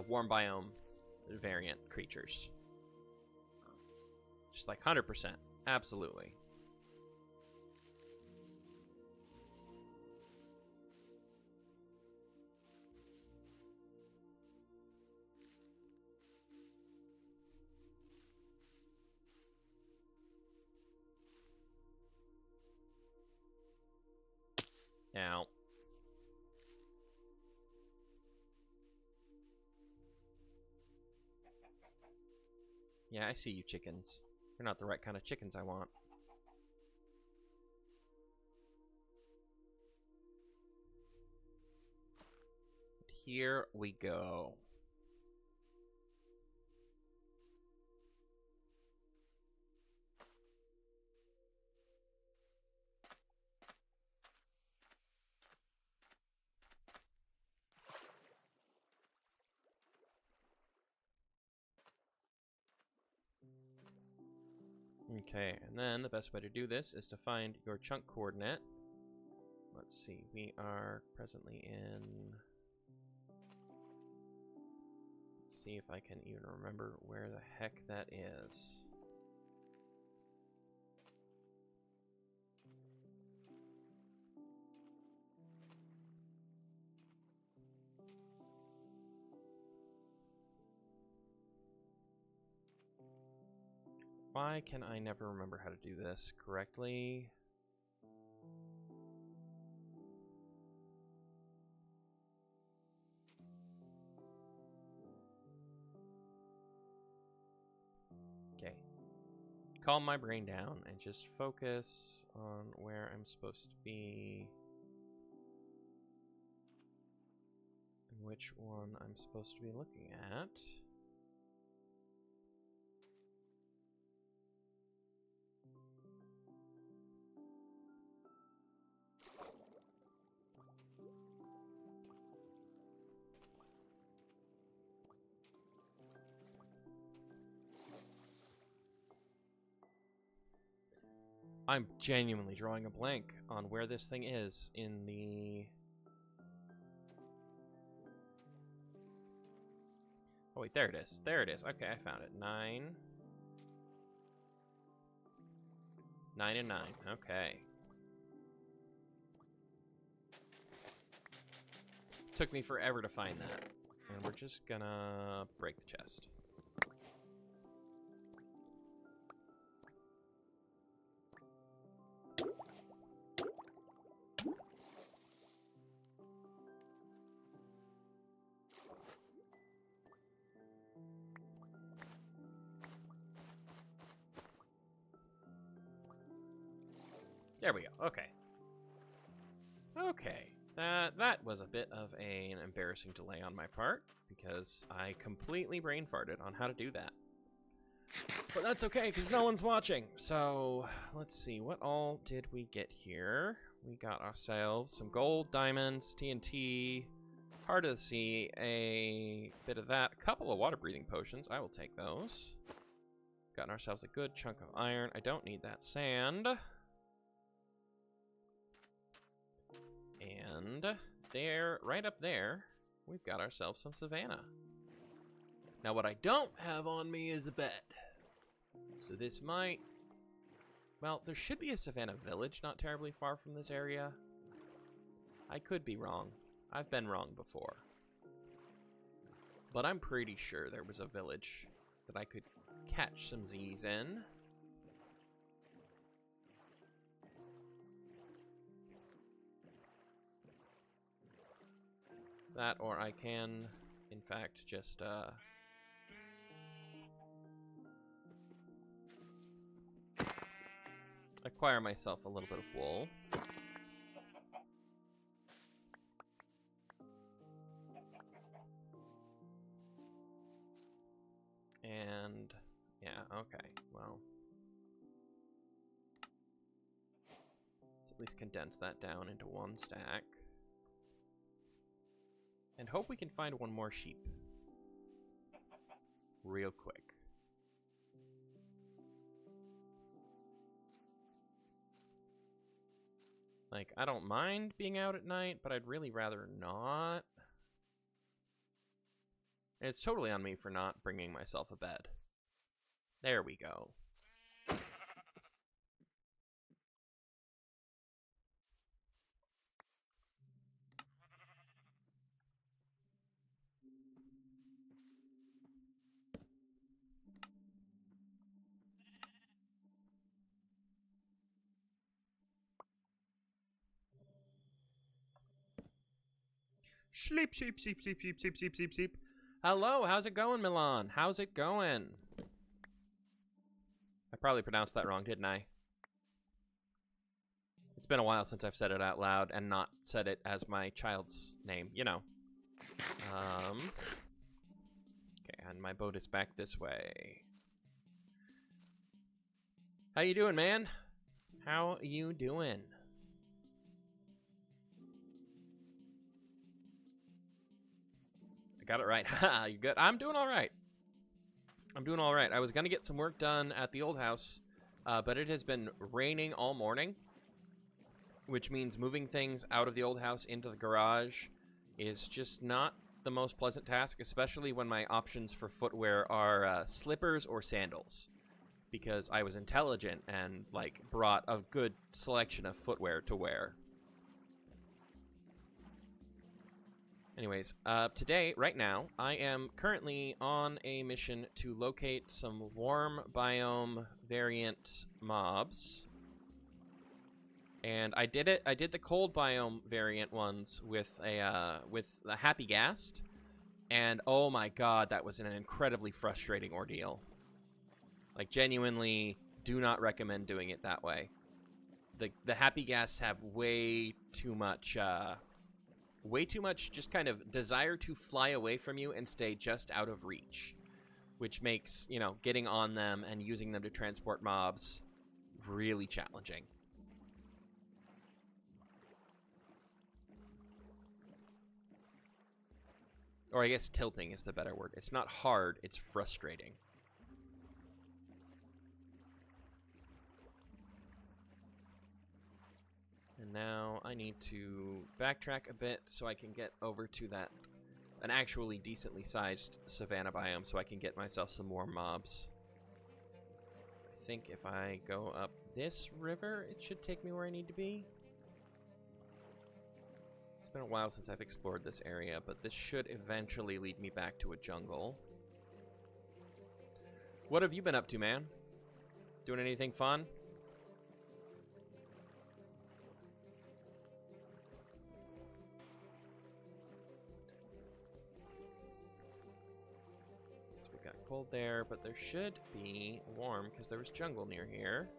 warm biome variant creatures. Just like 100%. Absolutely. Now, yeah, I see you chickens. You're not the right kind of chickens I want. Here we go. Okay, and then the best way to do this is to find your chunk coordinate Let's see, we are presently in... Let's see if I can even remember where the heck that is. Why can I never remember how to do this correctly? Okay. Calm my brain down and just focus on where I'm supposed to be. And which one I'm supposed to be looking at. I'm genuinely drawing a blank on where this thing is in the... Oh wait, there it is. There it is. Okay, I found it. 9. 9 and 9. Okay. Took me forever to find that. And we're just gonna break the chest. There we go. Okay. Okay. That was a bit of an embarrassing delay on my part, because I completely brain farted on how to do that. But that's okay, because no one's watching. So, let's see. What all did we get here? We got ourselves some gold, diamonds, TNT, heart of the sea, a bit of that, a couple of water-breathing potions. I will take those. Gotten ourselves a good chunk of iron. I don't need that sand. And there, right up there, we've got ourselves some savannah. Now what I don't have on me is a bed. So this might... Well, there should be a savannah village not terribly far from this area. I could be wrong. I've been wrong before. But I'm pretty sure there was a village that I could catch some Z's in. That, or I can, in fact, just, acquire myself a little bit of wool. And, yeah, okay, well. Let's at least condense that down into one stack. And hope we can find one more sheep. Real quick. Like, I don't mind being out at night, but I'd really rather not. It's totally on me for not bringing myself a bed. There we go. Sleep, sleep, sleep, sleep, sleep, sleep, sleep, sleep, sleep. Hello, how's it going, Milan? How's it going? I probably pronounced that wrong, didn't I? It's been a while since I've said it out loud and not said it as my child's name, you know. Okay, and my boat is back this way. How you doing, man? How you doing? I got it right. Haha, you good? I'm doing all right. I'm doing all right. I was going to get some work done at the old house, but it has been raining all morning. which means moving things out of the old house into the garage is just not the most pleasant task, especially when my options for footwear are slippers or sandals, because I was intelligent and, like, brought a good selection of footwear to wear. Anyways, today, right now, I am currently on a mission to locate some warm biome variant mobs. And I did it. I did the cold biome variant ones with the Happy Ghast, and oh my god, that was an incredibly frustrating ordeal. Like, genuinely, do not recommend doing it that way. The Happy Ghasts have way too much just kind of desire to fly away from you and stay just out of reach, which makes, you know, getting on them and using them to transport mobs really challenging. Or I guess tilting is the better word. It's not hard, it's frustrating. And now I need to backtrack a bit so I can get over to an actually decently sized savanna biome so I can get myself some more mobs. I think if I go up this river, it should take me where I need to be. It's been a while since I've explored this area, but this should eventually lead me back to a jungle. What have you been up to, man? Doing anything fun? So we got cold there, but there should be warm because there was jungle near here.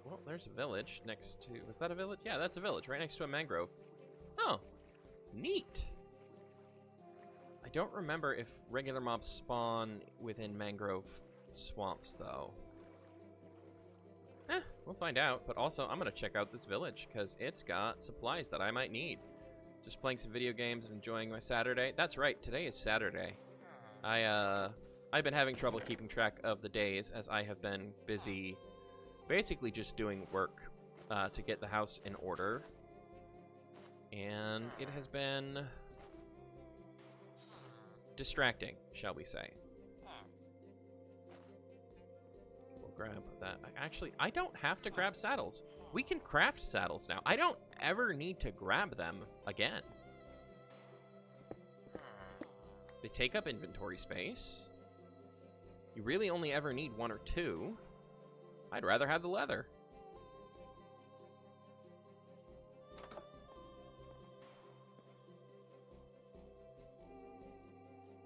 Well, there's a village next to... Was that a village? Yeah, that's a village right next to a mangrove. Oh, neat. I don't remember if regular mobs spawn within mangrove swamps, though. We'll find out. But also, I'm going to check out this village because it's got supplies that I might need. Just playing some video games and enjoying my Saturday. That's right, today is Saturday. I've been having trouble keeping track of the days as I have been busy basically just doing work to get the house in order. And it has been distracting, shall we say. We'll grab that. Actually, I don't have to grab saddles. We can craft saddles now. I don't ever need to grab them again. They take up inventory space. You really only ever need one or two. I'd rather have the leather.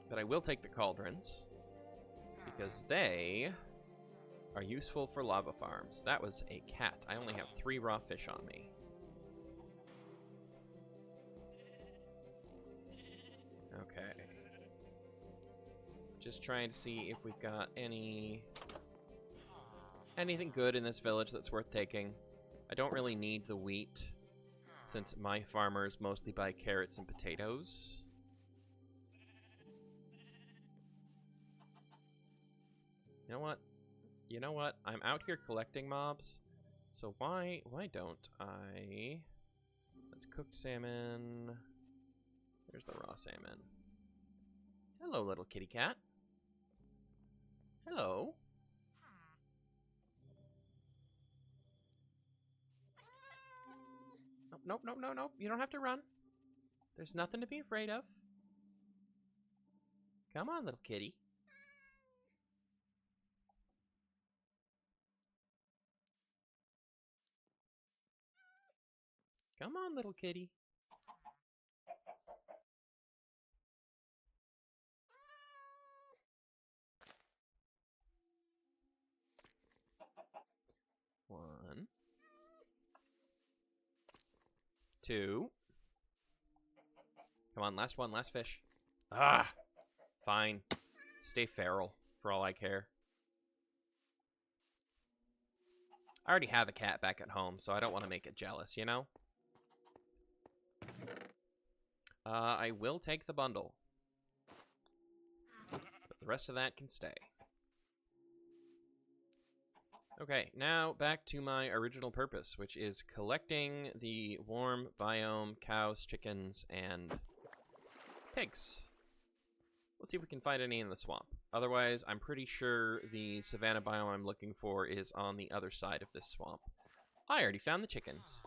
But I will take the cauldrons, because they are useful for lava farms. That was a cat. I only have 3 raw fish on me. Okay. Just trying to see if we've got anything good in this village that's worth taking. I don't really need the wheat, since my farmers mostly buy carrots and potatoes. You know what? You know what? I'm out here collecting mobs, so why don't I... Let's cooked salmon. There's the raw salmon. Hello, little kitty cat. Hello. Nope, nope, nope, nope. You don't have to run. There's nothing to be afraid of. Come on, little kitty. Come on, little kitty. One. 2. Come on, last one, last fish. Ah! Fine. Stay feral, for all I care. I already have a cat back at home, so I don't want to make it jealous, you know? I will take the bundle. But The rest of that can stay. Okay, now back to my original purpose, which is collecting the warm biome cows, chickens, and pigs. Let's see if we can find any in the swamp. Otherwise, I'm pretty sure the savanna biome I'm looking for is on the other side of this swamp. I already found the chickens.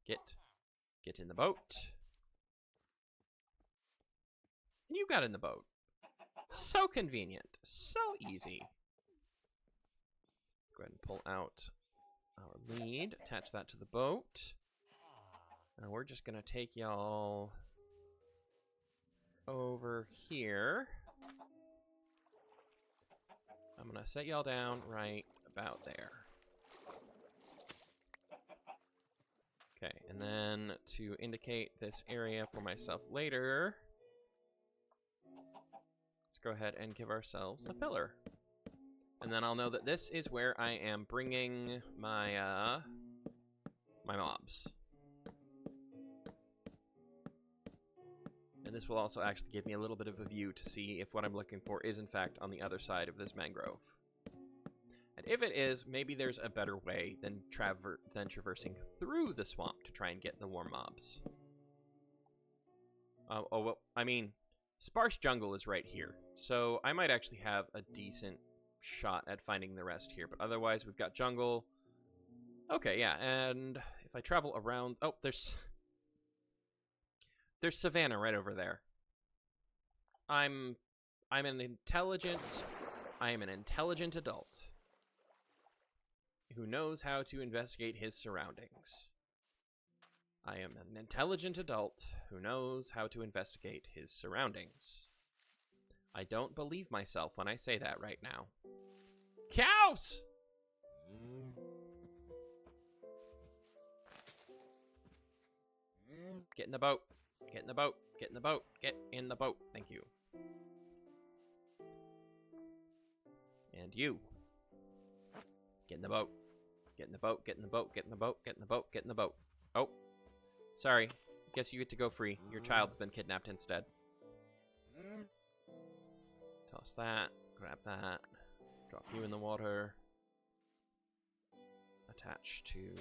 Get in the boat. And you got in the boat. So convenient. So easy. Go ahead and pull out our lead. Attach that to the boat. Now we're just going to take y'all over here. I'm going to set y'all down right about there. Okay, and then to indicate this area for myself later, let's go ahead and give ourselves a pillar. And then I'll know that this is where I am bringing my, my mobs. And this will also actually give me a little bit of a view to see if what I'm looking for is in fact on the other side of this mangrove. And if it is, maybe there's a better way than traversing through the swamp to try and get the warm mobs. Oh, well, I mean, sparse jungle is right here, so I might actually have a decent shot at finding the rest here, but otherwise we've got jungle. Okay, yeah, and if I travel around... Oh, there's savanna right over there. I am an intelligent adult who knows how to investigate his surroundings. I am an intelligent adult who knows how to investigate his surroundings. I don't believe myself when I say that right now. Cows! Get in the boat. Get in the boat. Get in the boat. Get in the boat. Thank you. And you. Get in the boat. Get in the boat. Get in the boat. Get in the boat. Get in the boat. Get in the boat. Oh. Sorry. Guess you get to go free. Your child's been kidnapped instead. Toss that. Grab that. Drop you in the water. Attach to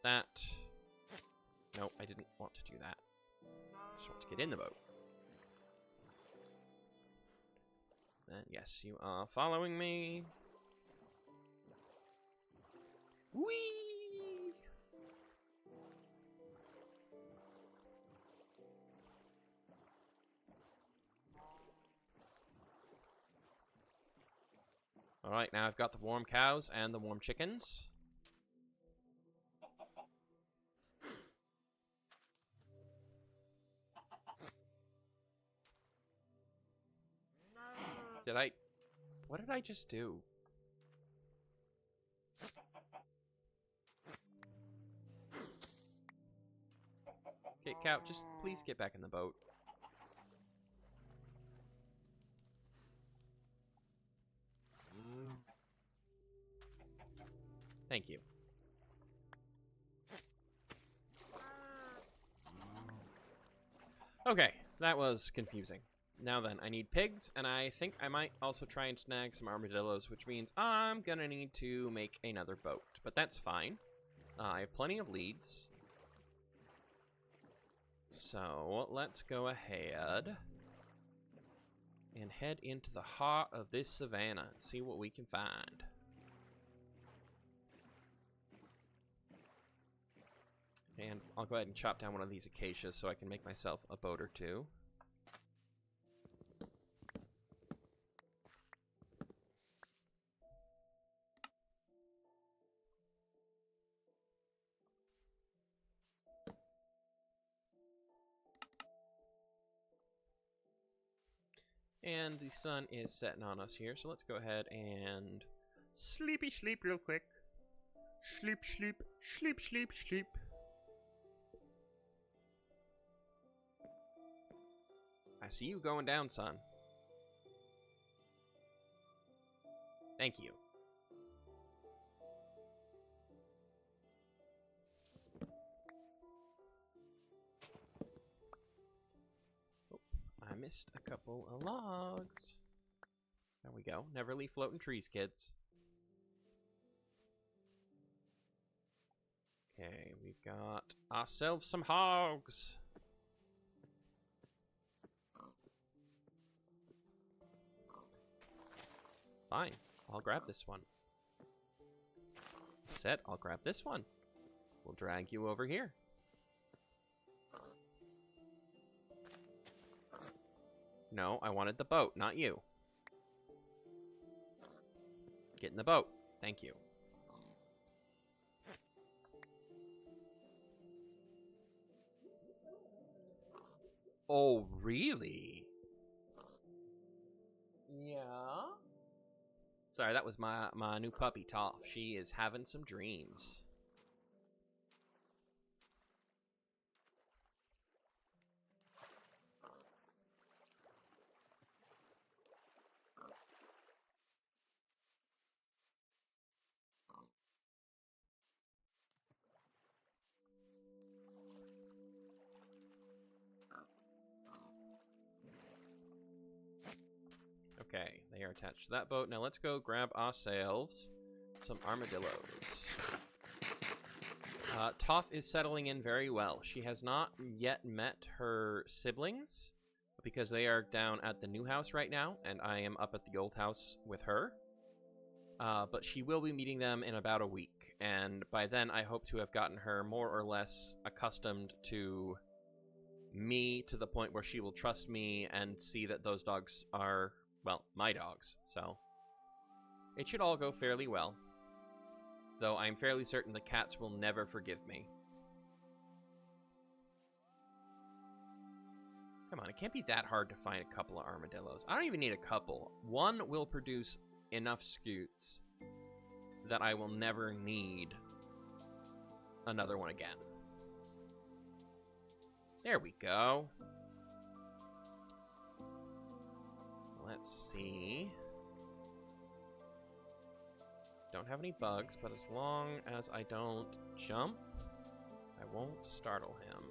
that. No, I didn't want to do that. I just want to get in the boat. And yes, you are following me. Whee! Alright, now I've got the warm cows and the warm chickens. What did I just do? Okay, cow, just please get back in the boat. Thank you. Okay, that was confusing. Now then, I need pigs, and I think I might also try and snag some armadillos, which means I'm gonna need to make another boat. But that's fine. I have plenty of leads. So, let's go ahead and head into the heart of this savanna and see what we can find. And I'll go ahead and chop down one of these acacias so I can make myself a boat or two. And the sun is setting on us here, so let's go ahead and sleepy sleep real quick. Sleep, sleep, sleep, sleep, sleep. I see you going down, son. Thank you. missed a couple of logs. There we go. Never leave floating trees, kids. Okay, we've got ourselves some hogs. Fine, I'll grab this one. Said I'll grab this one. We'll drag you over here. No, I wanted the boat, not you. Get in the boat. Thank you. Oh, really? Yeah? Sorry, that was my new puppy, Toph. She is having some dreams. Okay, they are attached to that boat. Now let's go grab ourselves some armadillos. Toph is settling in very well. She has not yet met her siblings because they are down at the new house right now, and I am up at the old house with her. But she will be meeting them in about a week, and by then I hope to have gotten her more or less accustomed to me to the point where she will trust me and see that those dogs are, well, my dogs. So it should all go fairly well. Though I'm fairly certain the cats will never forgive me. Come on, it can't be that hard to find a couple of armadillos. I don't even need a couple. One will produce enough scoots that I will never need another one again. There we go. Let's see. Don't have any bugs, but as long as I don't jump, I won't startle him.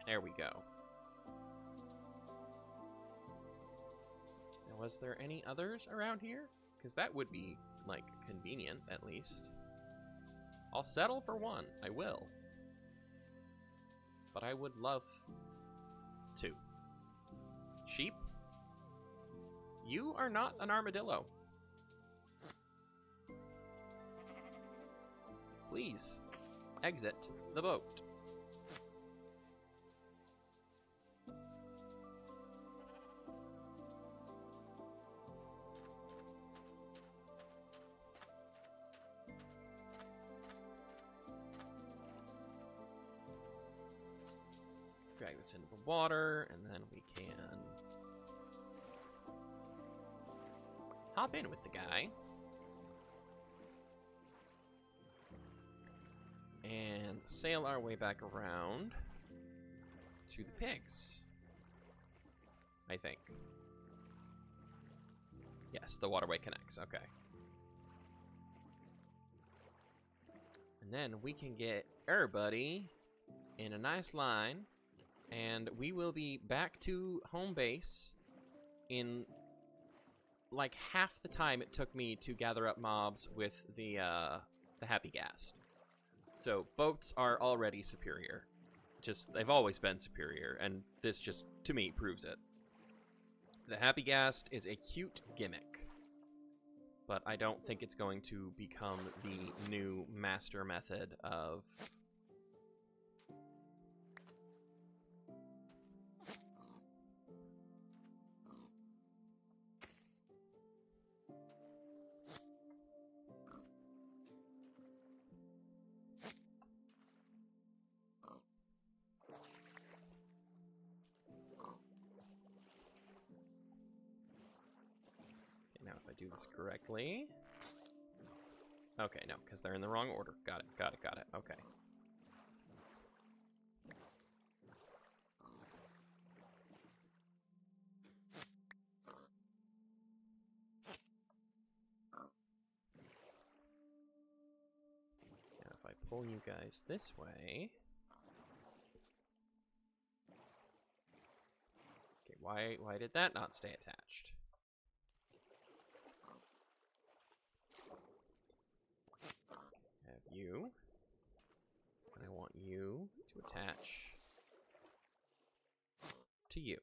There we go. Now, was there any others around here? Because that would be, like, convenient, at least. I'll settle for one. I will. But I would love to. Sheep? You are not an armadillo. Please, exit the boat. Drag this into the water, and then we can hop in with the guy. And sail our way back around to the pigs. I think. Yes, the waterway connects. Okay. And then we can get everybody in a nice line, and we will be back to home base in like half the time it took me to gather up mobs with the Happy Ghast. So boats are already superior. They've always been superior, and this just, to me, proves it. The Happy Ghast is a cute gimmick, but I don't think it's going to become the new master method of do this correctly. Okay, no, because they're in the wrong order. Got it, got it, got it. Okay. Now, if I pull you guys this way, Why did that not stay attached? Have you. And I want you to attach to you.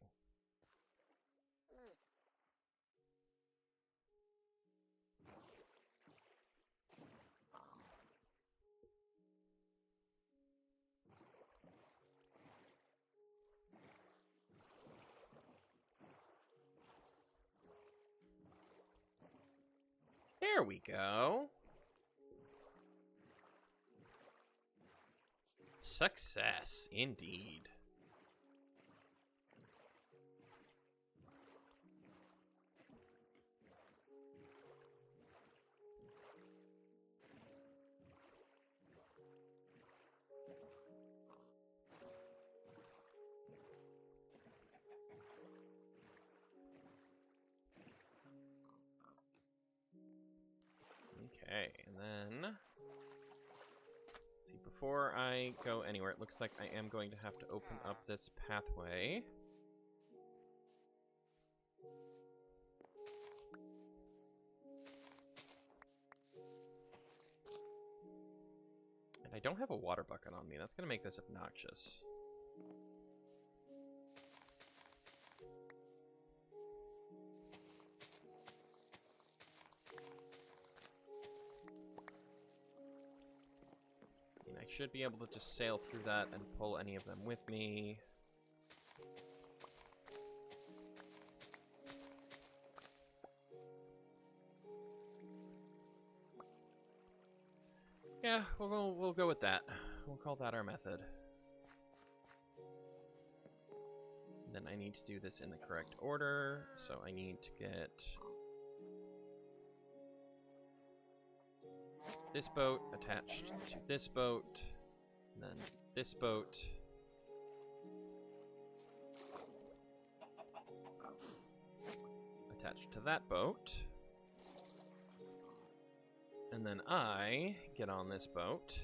There we go. Success, indeed. Okay, and then... see, before I go anywhere, it looks like I am going to have to open up this pathway. And I don't have a water bucket on me. That's going to make this obnoxious. I should be able to just sail through that and pull any of them with me. Yeah, we'll go with that. We'll call that our method. And then I need to do this in the correct order, so I need to get this boat attached to this boat, and then this boat. Attached to that boat. And then I get on this boat.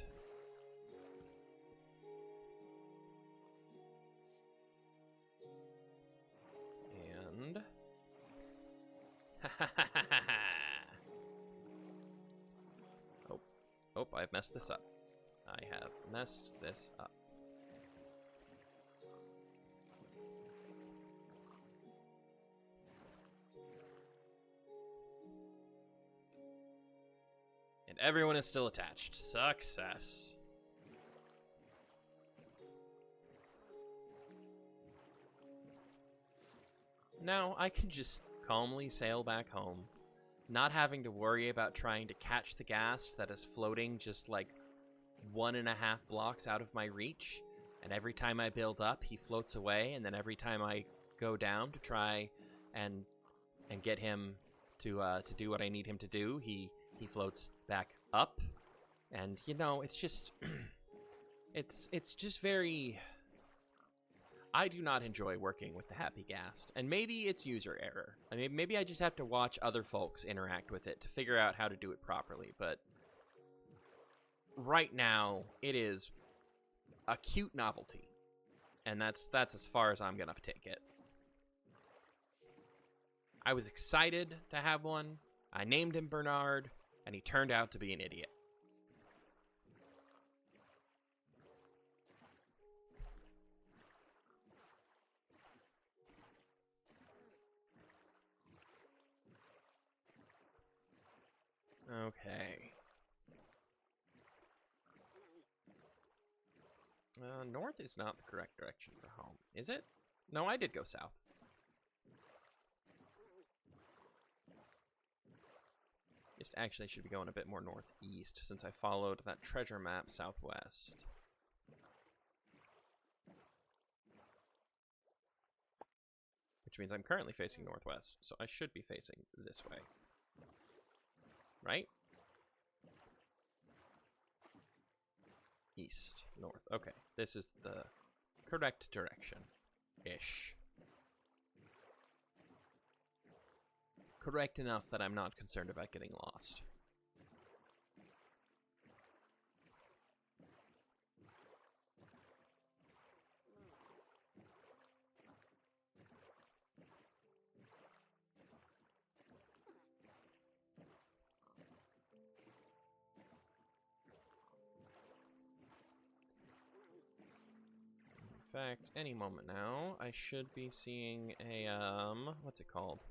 And... Oh, I've messed this up. I have messed this up. And everyone is still attached. Success. Now I can just calmly sail back home, not having to worry about trying to catch the ghast that is floating just like 1.5 blocks out of my reach. And every time I build up, he floats away, and then every time I go down to try and get him to do what I need him to do, he floats back up. And you know, it's just it's just very... I do not enjoy working with the Happy Ghast, and maybe it's user error. I mean, maybe I just have to watch other folks interact with it to figure out how to do it properly, but right now, it is a cute novelty, and that's as far as I'm gonna take it. I was excited to have one, I named him Bernard, and he turned out to be an idiot. Okay. North is not the correct direction for home, is it? No, I did go south. Just actually should be going a bit more northeast since I followed that treasure map southwest. Which means I'm currently facing northwest, so I should be facing this way. Right? East, north. Okay, this is the correct direction-ish. Correct enough that I'm not concerned about getting lost. fact, any moment now, I should be seeing a, what's it called?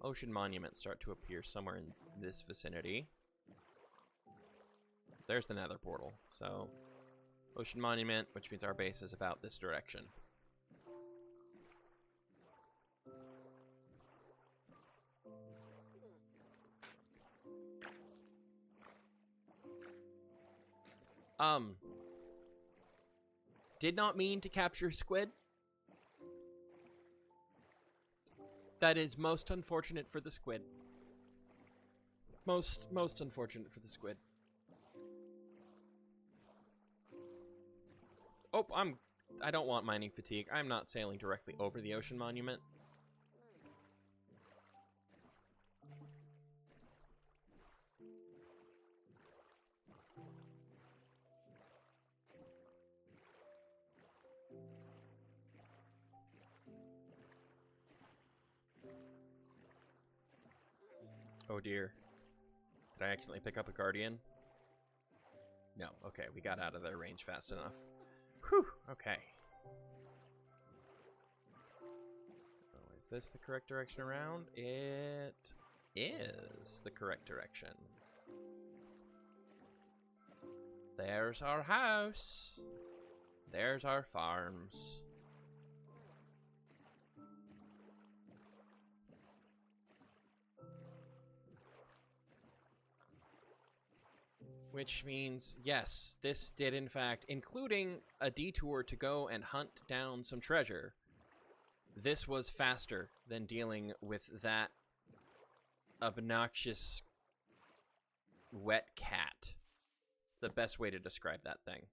Ocean monument start to appear somewhere in this vicinity. There's the nether portal, so ocean monument, which means our base is about this direction. Did not mean to capture squid. That is most unfortunate for the squid. Most unfortunate for the squid. Oh, I don't want mining fatigue. I'm not sailing directly over the ocean monument. Oh dear. Did I accidentally pick up a guardian? No. Okay, we got out of their range fast enough. Whew, okay. Oh, is this the correct direction around? It is the correct direction. There's our house. There's our farms. Which means, yes, this did in fact, including a detour to go and hunt down some treasure, this was faster than dealing with that obnoxious wet cat. The best way to describe that thing.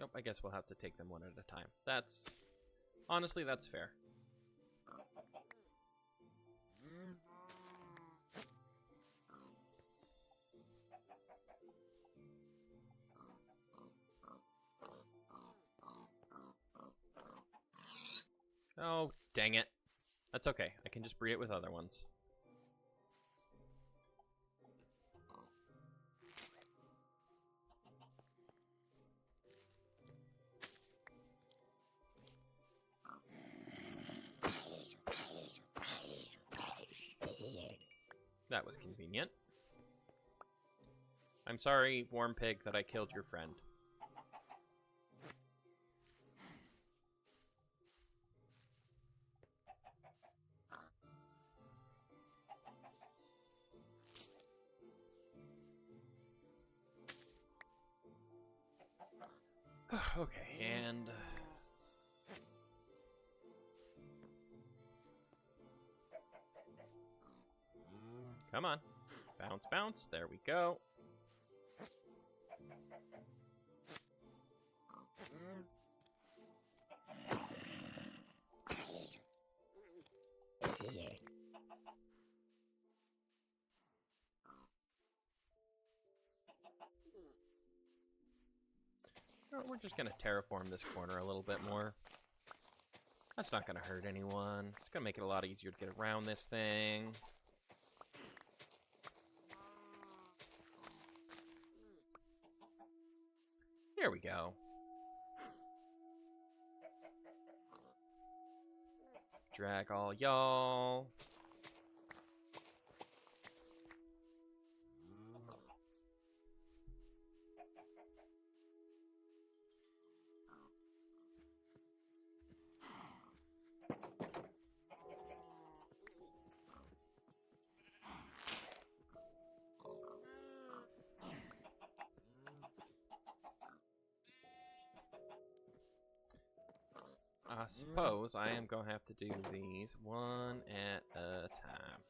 Nope, I guess we'll have to take them one at a time. That's... honestly, that's fair. Oh, dang it. That's okay. I can just breed it with other ones. That was convenient. I'm sorry, Warm Pig, that I killed your friend. Okay, and... come on. Bounce, bounce. There we go. We're just going to terraform this corner a little bit more. That's not going to hurt anyone. It's going to make it a lot easier to get around this thing. Here we go. Drag all y'all. I suppose I am going to have to do these one at a time.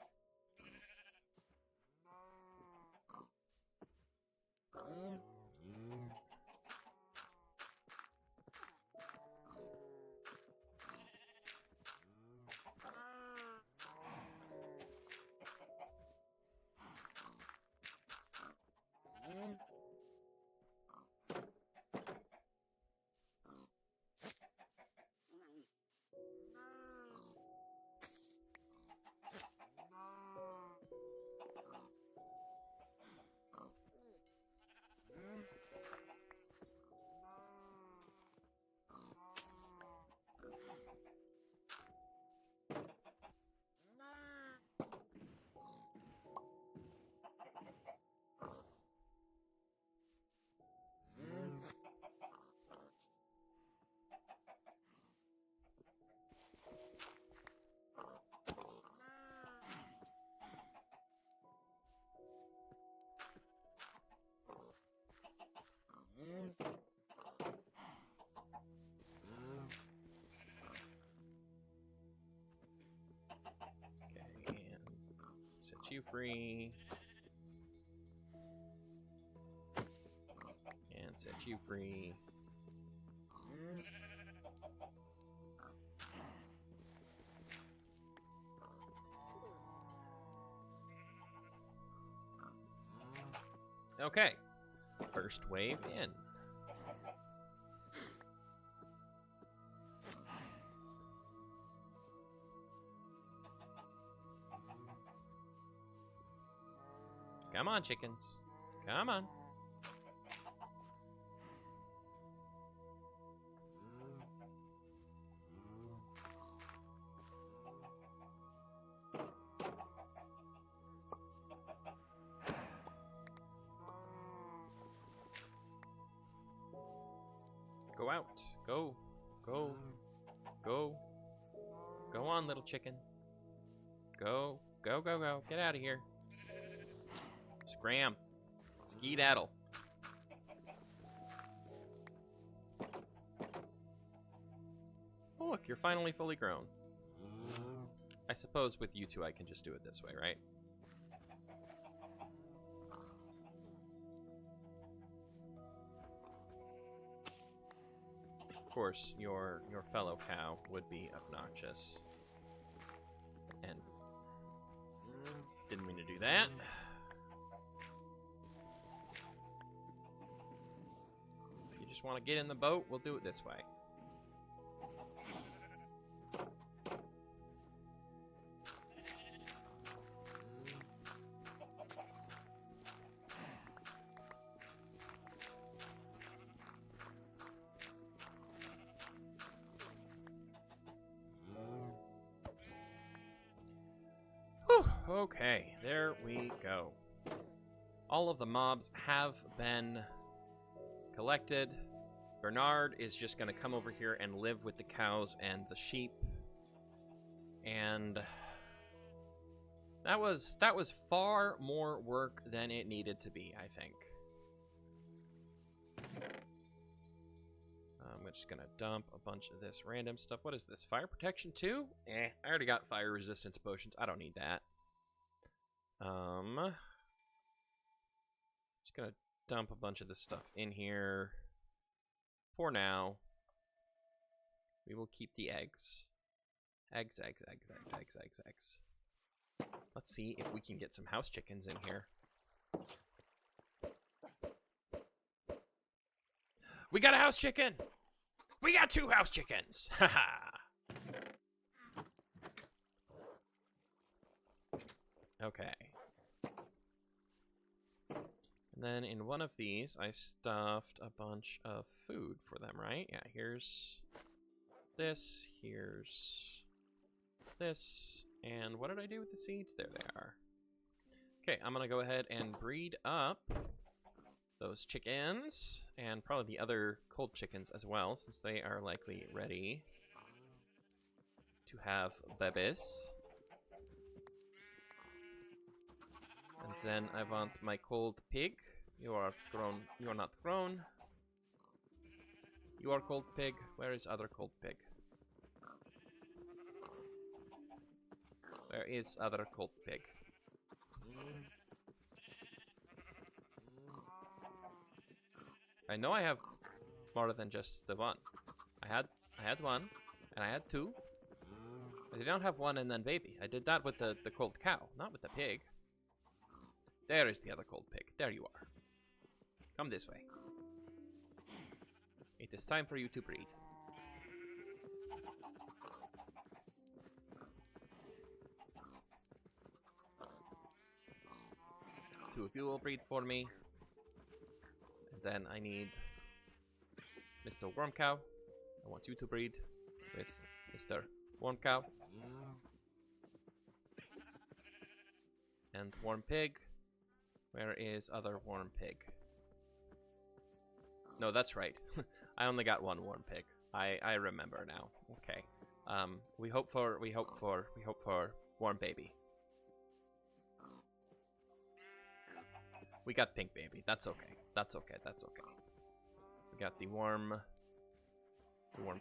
Okay, and set you free. And set you free. Okay, first wave in. Come on, chickens. Come on. Go out. Go. Go. Go. Go on, little chicken. Go. Go, go, go. Get out of here. Scram. Skedaddle. Oh, look, you're finally fully grown. I suppose with you two I can just do it this way, right? Of course, your fellow cow would be obnoxious. And didn't mean to do that. If you just want to get in the boat, we'll do it this way. Okay, there we go. All of the mobs have been collected. Bernard is just going to come over here and live with the cows and the sheep. And that was far more work than it needed to be, I think. I'm just going to dump a bunch of this random stuff. What is this? Fire protection too? I already got fire resistance potions. I don't need that. Just gonna dump a bunch of this stuff in here for now. We will keep the eggs. Eggs. Let's see if we can get some house chickens in here. We got a house chicken! We got 2 house chickens! Haha! Okay. And then in one of these, I stuffed a bunch of food for them, right? Yeah, here's this, here's this, and what did I do with the seeds? There they are. Okay, I'm gonna go ahead and breed up those chickens, and probably the other cold chickens as well, since they are likely ready to have babies. And then I want my cold pig. You are grown. You are not grown. You are cold pig. Where is other cold pig? Where is other cold pig? I know I have more than just the one. I had one, and I had 2. I did not have 1 and then baby. I did that with the cold cow, not with the pig. There is the other cold pig. There you are. Come this way. It is time for you to breed. Two of you will breed for me. And then I need Mr. Worm Cow. I want you to breed with Mr. Worm Cow. And Worm Pig. Where is other Worm Pig? No, that's right. I only got 1 Worm Pig. I remember now. Okay. We hope for Worm Baby. We got Pink Baby. That's okay. That's okay. That's okay. We got the warm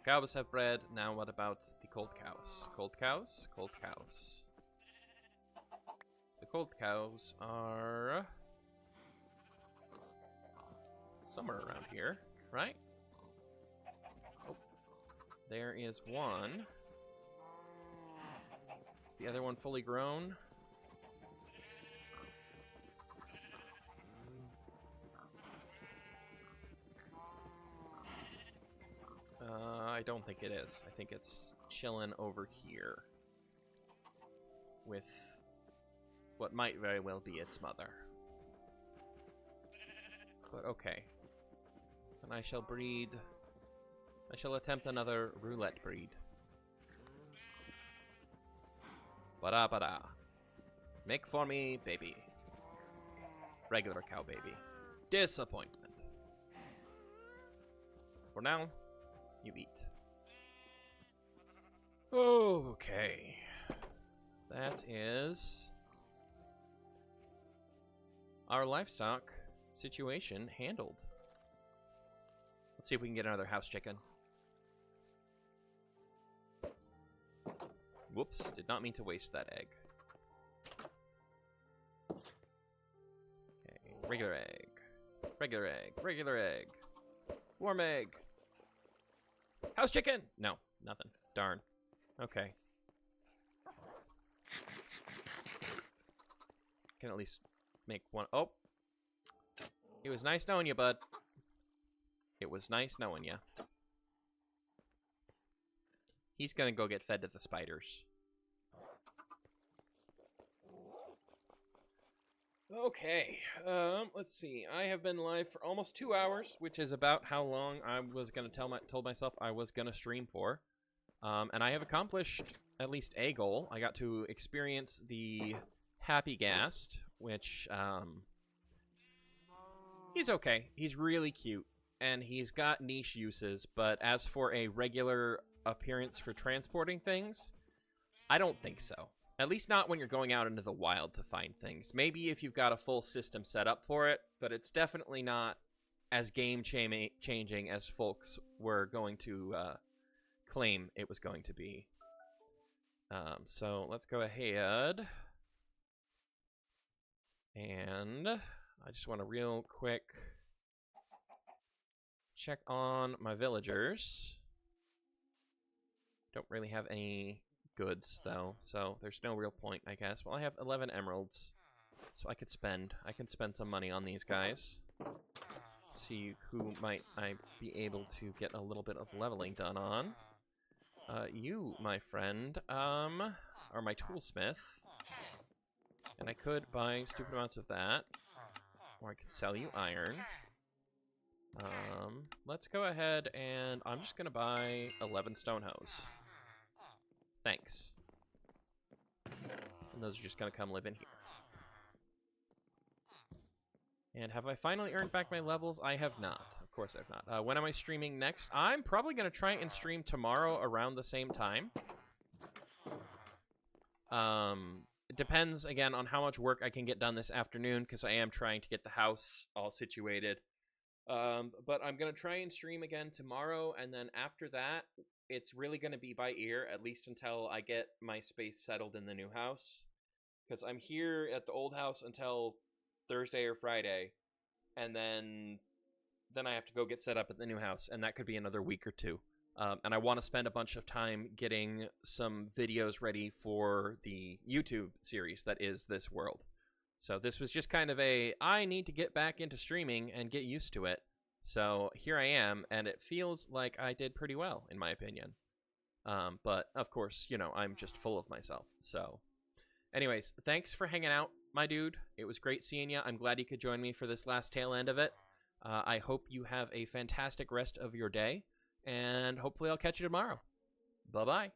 cows have bred. Now what about the cold cows? Cold cows? Cold cows. The cold cows are somewhere around here, right? Oh, there is one. Is the other one fully grown? I don't think it is. I think it's chilling over here with what might very well be its mother. But okay. Then I shall breed. I shall attempt another roulette breed. Bada bada. Make for me, baby. Regular cow baby. Disappointment. For now, you eat. Okay. That is our livestock situation handled. Let's see if we can get another house chicken. Whoops, did not mean to waste that egg. Okay, regular egg. Regular egg. Regular egg. Warm egg. House chicken! No, nothing. Darn. Okay. Can at least make one. Oh! It was nice knowing you, bud. It was nice knowing you. He's gonna go get fed to the spiders. Okay, let's see. I have been live for almost 2 hours, which is about how long I was gonna told myself I was gonna stream for. And I have accomplished at least a goal. I got to experience the Happy Ghast, which, he's okay. He's really cute, and he's got niche uses, but as for a regular appearance for transporting things, I don't think so. At least not when you're going out into the wild to find things. Maybe if you've got a full system set up for it, but it's definitely not as game-changing as folks were going to claim it was going to be. So let's go ahead. And I just want to real quick check on my villagers. Don't really have any goods, though, so there's no real point, I guess. Well, I have 11 emeralds, so I can spend some money on these guys. See who might I be able to get a little bit of leveling done on. You, my friend, are my toolsmith, and I could buy stupid amounts of that, or I could sell you iron. Let's go ahead and I'm just gonna buy 11 stone hoes. Thanks. And those are just gonna come live in here. And have I finally earned back my levels? I have not. Of course I have not. When am I streaming next? I'm probably gonna try and stream tomorrow around the same time. It depends, again, on how much work I can get done this afternoon, because I am trying to get the house all situated. But I'm gonna try and stream again tomorrow, and then after that, it's really going to be by ear, at least until I get my space settled in the new house. Because I'm here at the old house until Thursday or Friday, and then I have to go get set up at the new house, and that could be another week or two. And I want to spend a bunch of time getting some videos ready for the YouTube series that is this world. So this was just kind of I need to get back into streaming and get used to it. So here I am, and it feels like I did pretty well, in my opinion. But, of course, you know, I'm just full of myself. So, anyways, thanks for hanging out, my dude. It was great seeing you. I'm glad you could join me for this last tail end of it. I hope you have a fantastic rest of your day, and hopefully I'll catch you tomorrow. Bye-bye.